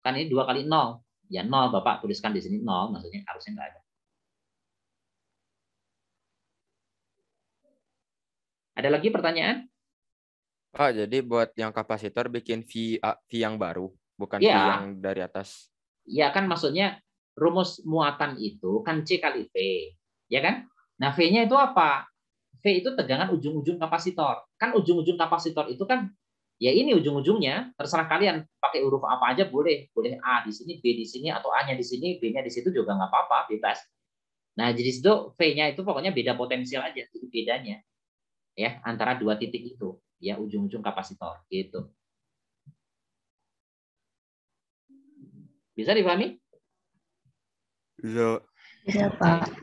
Kan ini 2 kali 0. Ya 0, Bapak tuliskan di sini 0, maksudnya arusnya nggak ada. Ada lagi pertanyaan? Pak, jadi buat yang kapasitor bikin V yang baru, bukan V Ya. yang dari atas. Ya kan maksudnya rumus muatan itu kan C kali V. Ya kan? Nah, V-nya itu apa? V itu tegangan ujung-ujung kapasitor. Kan ujung-ujung kapasitor itu kan ya ini ujung-ujungnya, terserah kalian pakai huruf apa aja boleh. Boleh A di sini, B di sini, atau A-nya di sini, B-nya di situ juga nggak apa-apa, bebas. Nah, jadi situ V-nya itu pokoknya beda potensial aja, itu bedanya. Ya, antara dua titik itu, ya ujung-ujung kapasitor gitu. Bisa dipahami? Bisa. Bisa, Pak.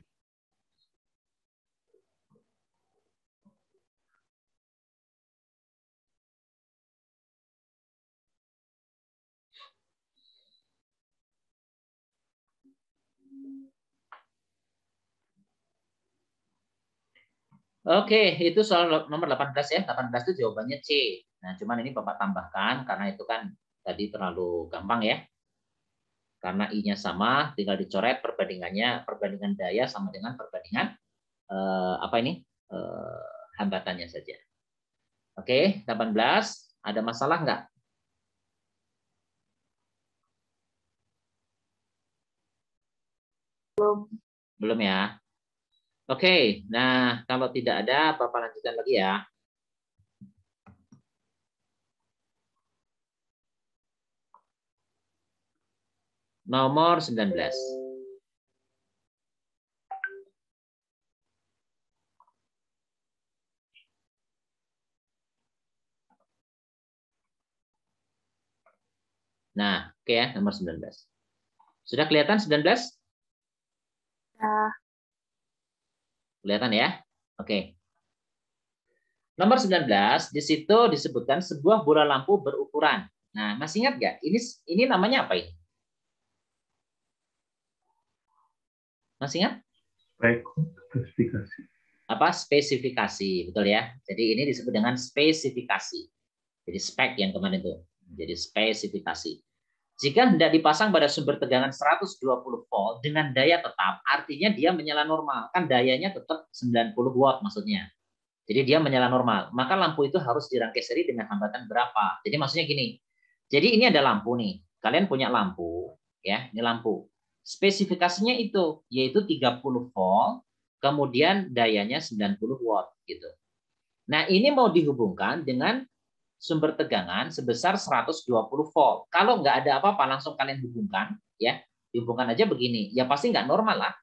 Oke, itu soal nomor 18 ya. 18 itu jawabannya C. Nah, cuman ini Bapak tambahkan karena itu kan tadi terlalu gampang ya. Karena I-nya sama, tinggal dicoret perbandingan daya sama dengan perbandingan hambatannya saja. Oke, 18. Ada masalah nggak? Belum ya? Oke, nah kalau tidak ada, Bapak lanjutkan lagi ya. Nomor 19. Nah, oke ya, nomor 19. Sudah kelihatan 19? Ya. Kelihatan ya? Oke. Nomor 19, di situ disebutkan sebuah bola lampu berukuran. Nah, masih ingat nggak? Ini namanya apa ini? Masih ingat? Spesifikasi. Apa? Spesifikasi, betul ya. Jadi ini disebut dengan spesifikasi. Jadi spek yang kemarin itu. Jadi spesifikasi. Jika hendak dipasang pada sumber tegangan 120 volt dengan daya tetap, artinya dia menyala normal. Kan dayanya tetap 90 watt maksudnya. Jadi dia menyala normal. Maka lampu itu harus dirangkai seri dengan hambatan berapa? Jadi maksudnya gini. Jadi ini ada lampu nih. Kalian punya lampu, ya, ini lampu. Spesifikasinya itu yaitu 30 volt, kemudian dayanya 90 watt gitu. Nah, ini mau dihubungkan dengan sumber tegangan sebesar 120 volt. Kalau nggak ada apa-apa langsung kalian hubungkan, ya. Dihubungkan aja begini. Ya pasti nggak normal lah.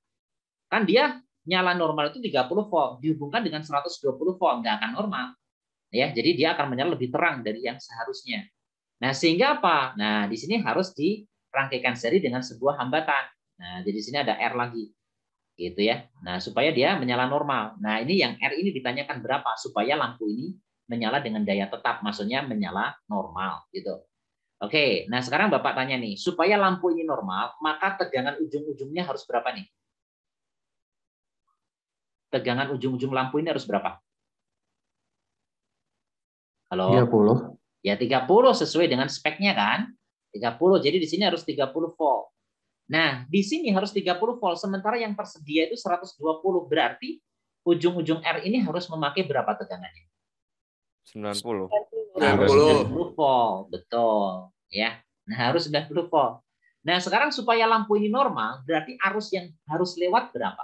Kan dia nyala normal itu 30 volt, dihubungkan dengan 120 volt, nggak akan normal. Ya, jadi dia akan menyala lebih terang dari yang seharusnya. Nah, sehingga apa? Nah, di sini harus dirangkaikan seri dengan sebuah hambatan. Nah, jadi di sini ada R lagi. Gitu ya. Nah, supaya dia menyala normal. Nah, ini yang R ini ditanyakan berapa supaya lampu ini menyala dengan daya tetap, maksudnya menyala normal gitu. Oke, nah sekarang Bapak tanya nih, supaya lampu ini normal, maka tegangan ujung-ujungnya harus berapa nih? Tegangan ujung-ujung lampu ini harus berapa? Halo? 30. Ya 30 sesuai dengan speknya kan? 30. Jadi di sini harus 30 volt. Nah, di sini harus 30 volt sementara yang tersedia itu 120. Berarti ujung-ujung R ini harus memakai berapa tegangannya? 90. Harus 90. 90 volt. Betul, ya. Nah, harus 90 volt. Nah, sekarang supaya lampu ini normal, berarti arus yang harus lewat berapa?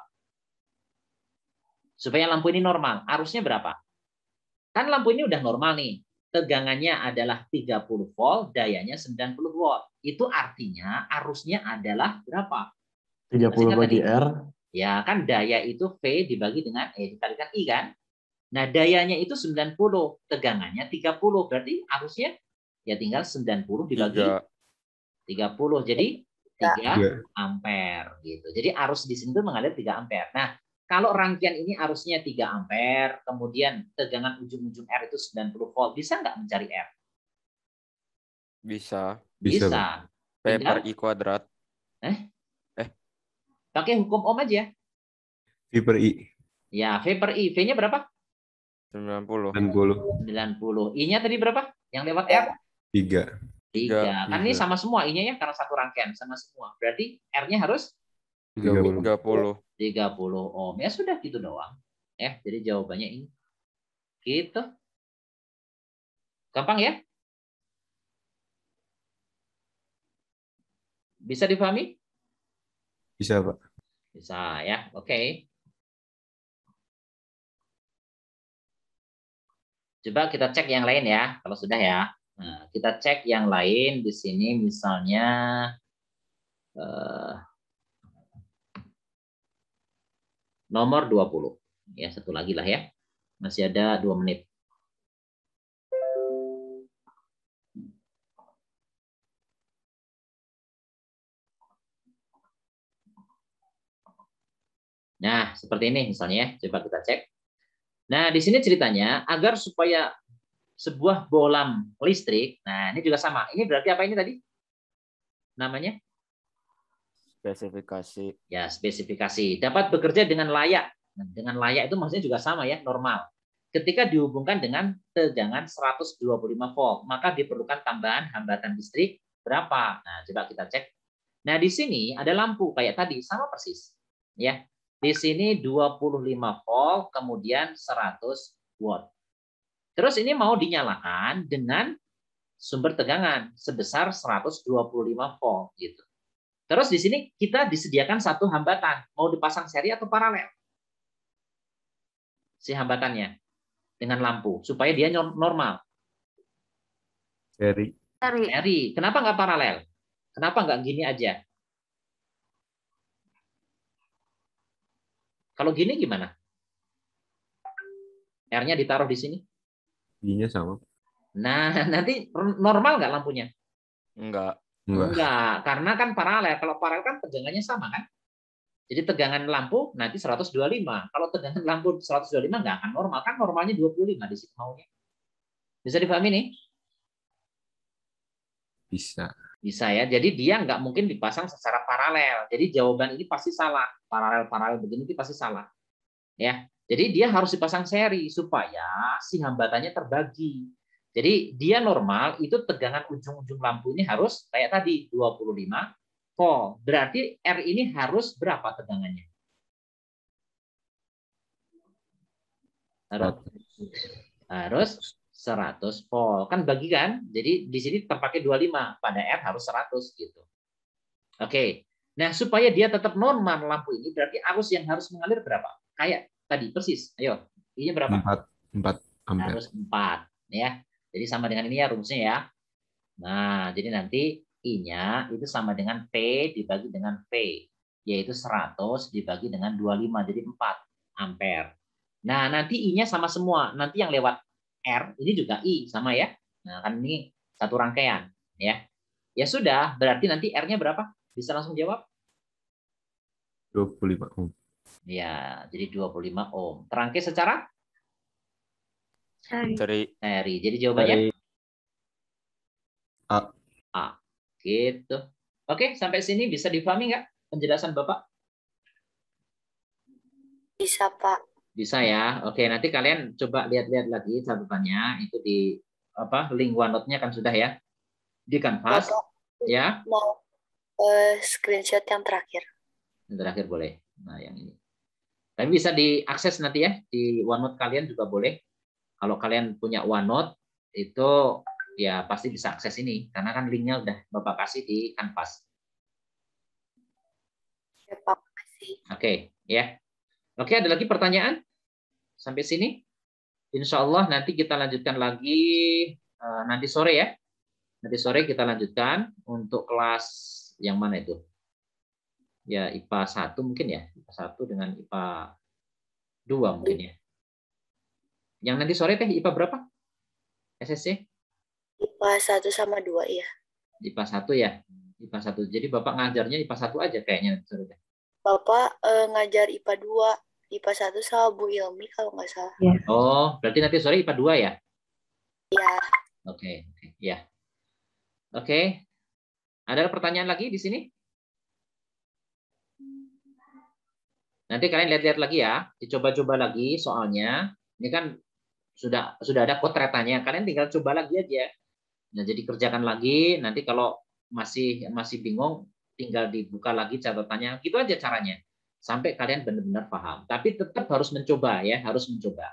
Supaya lampu ini normal, arusnya berapa? Kan lampu ini udah normal nih. Tegangannya adalah 30 volt, dayanya 90 volt. Itu artinya arusnya adalah berapa? 30 bagi R. Ya, kan daya itu V dibagi dengan dikalikan I kan. Nah, dayanya itu 90, tegangannya 30. Berarti arusnya ya tinggal 90 dibagi 30. Jadi 3 ampere gitu. Jadi arus di sini tuh mengalir 3 ampere. Nah, kalau rangkaian ini arusnya 3 ampere, kemudian tegangan ujung-ujung R itu 90 volt, bisa nggak mencari R? Bisa. Bisa. P per I kuadrat. Pakai hukum Ohm aja. V per I. Ya, V per I. V-nya berapa? 90. 90. I-nya tadi berapa? Yang lewat R? 3. 3. Kan ini sama semua. I-nya ya karena satu rangkaian sama semua. Berarti R-nya harus 30. 30 ohm. Ya sudah gitu doang. Ya, jadi jawabannya ini. Gitu. Gampang ya? Bisa dipahami? Bisa, Pak. Bisa ya. Oke. Coba kita cek yang lain ya, kalau sudah ya. Nah, kita cek yang lain di sini misalnya nomor 20. Ya, satu lagi lah ya. Masih ada 2 menit. Nah, seperti ini misalnya ya. Coba kita cek. Nah, di sini ceritanya agar supaya sebuah bohlam listrik, nah ini juga sama. Ini berarti apa ini tadi? Namanya? Spesifikasi. Ya, spesifikasi. Dapat bekerja dengan layak. Nah, dengan layak itu maksudnya juga sama ya, normal. Ketika dihubungkan dengan tegangan 125 volt, maka diperlukan tambahan hambatan listrik berapa? Nah, coba kita cek. Nah, di sini ada lampu kayak tadi, sama persis. Ya. Di sini 25 volt, kemudian 100 watt. Terus ini mau dinyalakan dengan sumber tegangan sebesar 125 volt gitu. Terus di sini kita disediakan satu hambatan, mau dipasang seri atau paralel? Si hambatannya dengan lampu supaya dia normal. Seri. Seri. Kenapa nggak paralel? Kenapa nggak gini aja? Kalau gini gimana? R-nya ditaruh di sini. I-nya sama. Nah, nanti normal nggak lampunya? Enggak. Enggak, karena kan paralel. Kalau paralel kan tegangannya sama kan? Jadi tegangan lampu nanti 125. Kalau tegangan lampu 125 nggak akan normal. Kan normalnya 25 di sini maunya. Bisa dipahami nih? Bisa. Bisa ya. Jadi dia nggak mungkin dipasang secara paralel. Jadi jawaban ini pasti salah. Paralel begini itu pasti salah. Ya. Jadi dia harus dipasang seri supaya si hambatannya terbagi. Jadi dia normal itu tegangan ujung-ujung lampu ini harus kayak tadi 25 volt. Berarti R ini harus berapa tegangannya? Harus 100 volt. Kan bagi kan? Jadi di sini terpakai 25, pada R harus 100 gitu. Oke. Nah, supaya dia tetap normal lampu ini berarti arus yang harus mengalir berapa? Kayak tadi persis. Ayo, I-nya berapa? 4 ampere. Harus 4 ya. Jadi sama dengan ini ya rumusnya ya. Nah, jadi nanti I-nya itu sama dengan P dibagi dengan V, yaitu 100 dibagi dengan 25, jadi 4 ampere. Nah, nanti I-nya sama semua. Nanti yang lewat R ini juga I sama ya. Nah, kan ini satu rangkaian ya. Ya sudah, berarti nanti R-nya berapa? Bisa langsung jawab? 25 ohm. Ya, jadi 25 ohm. Terangkai secara Seri. Jadi jawabannya A. A. Gitu. Oke, sampai sini bisa dipahami nggak penjelasan Bapak? Bisa, Pak. Bisa ya. Oke, nanti kalian coba lihat-lihat lagi catatannya itu di link OneNote-nya kan sudah ya di Canvas. Bapak, Ya. mau screenshot yang terakhir. Yang terakhir boleh. Nah, yang ini. Tapi bisa diakses nanti ya di OneNote kalian juga boleh. Kalau kalian punya OneNote itu ya pasti bisa akses ini karena kan linknya udah Bapak kasih di Canvas. Ya, Pak. Makasih. Oke, ya. Oke, ada lagi pertanyaan? Sampai sini? Insya Allah nanti kita lanjutkan lagi nanti sore ya. Nanti sore kita lanjutkan untuk kelas yang mana itu? Ya, IPA 1 mungkin ya. IPA 1 dengan IPA 2 mungkin ya. Yang nanti sore teh IPA berapa? SSC? IPA 1 sama 2 ya. IPA 1 ya. IPA 1. Jadi Bapak ngajarnya IPA 1 aja kayaknya nanti sore teh. Bapak ngajar IPA 2, IPA 1 sama Bu Ilmi kalau nggak salah. Oh, berarti nanti sore IPA 2 ya? Ya. Oke, ya. Oke. Ada pertanyaan lagi di sini? Nanti kalian lihat-lihat lagi ya, dicoba-coba lagi soalnya. Ini kan sudah ada potretannya. Kalian tinggal coba lagi aja. Nah, jadi kerjakan lagi. Nanti kalau masih bingung, tinggal dibuka lagi catatannya. Gitu aja caranya. Sampai kalian benar-benar paham. Tapi tetap harus mencoba ya, harus mencoba.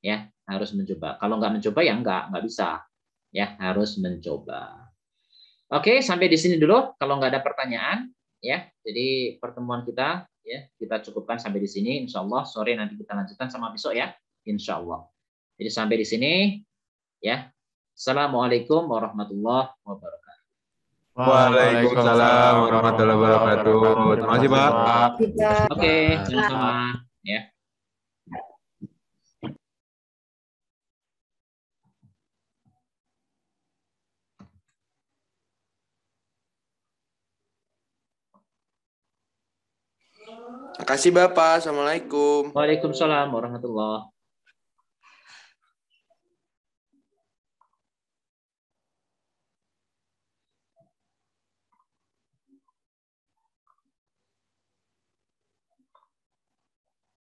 Ya, harus mencoba. Kalau nggak mencoba ya nggak bisa. Ya, harus mencoba. Oke, sampai di sini dulu. Kalau nggak ada pertanyaan, ya. Jadi pertemuan kita, ya, kita cukupkan sampai di sini. Insya Allah sore nanti kita lanjutkan sama besok ya. Insya Allah. Jadi sampai di sini, ya. Assalamualaikum warahmatullahi wabarakatuh. Waalaikumsalam warahmatullahi wabarakatuh. Terima kasih, Pak. Oke, sama-sama. Ya. Makasih Bapak. Assalamualaikum. Waalaikumsalam warahmatullahi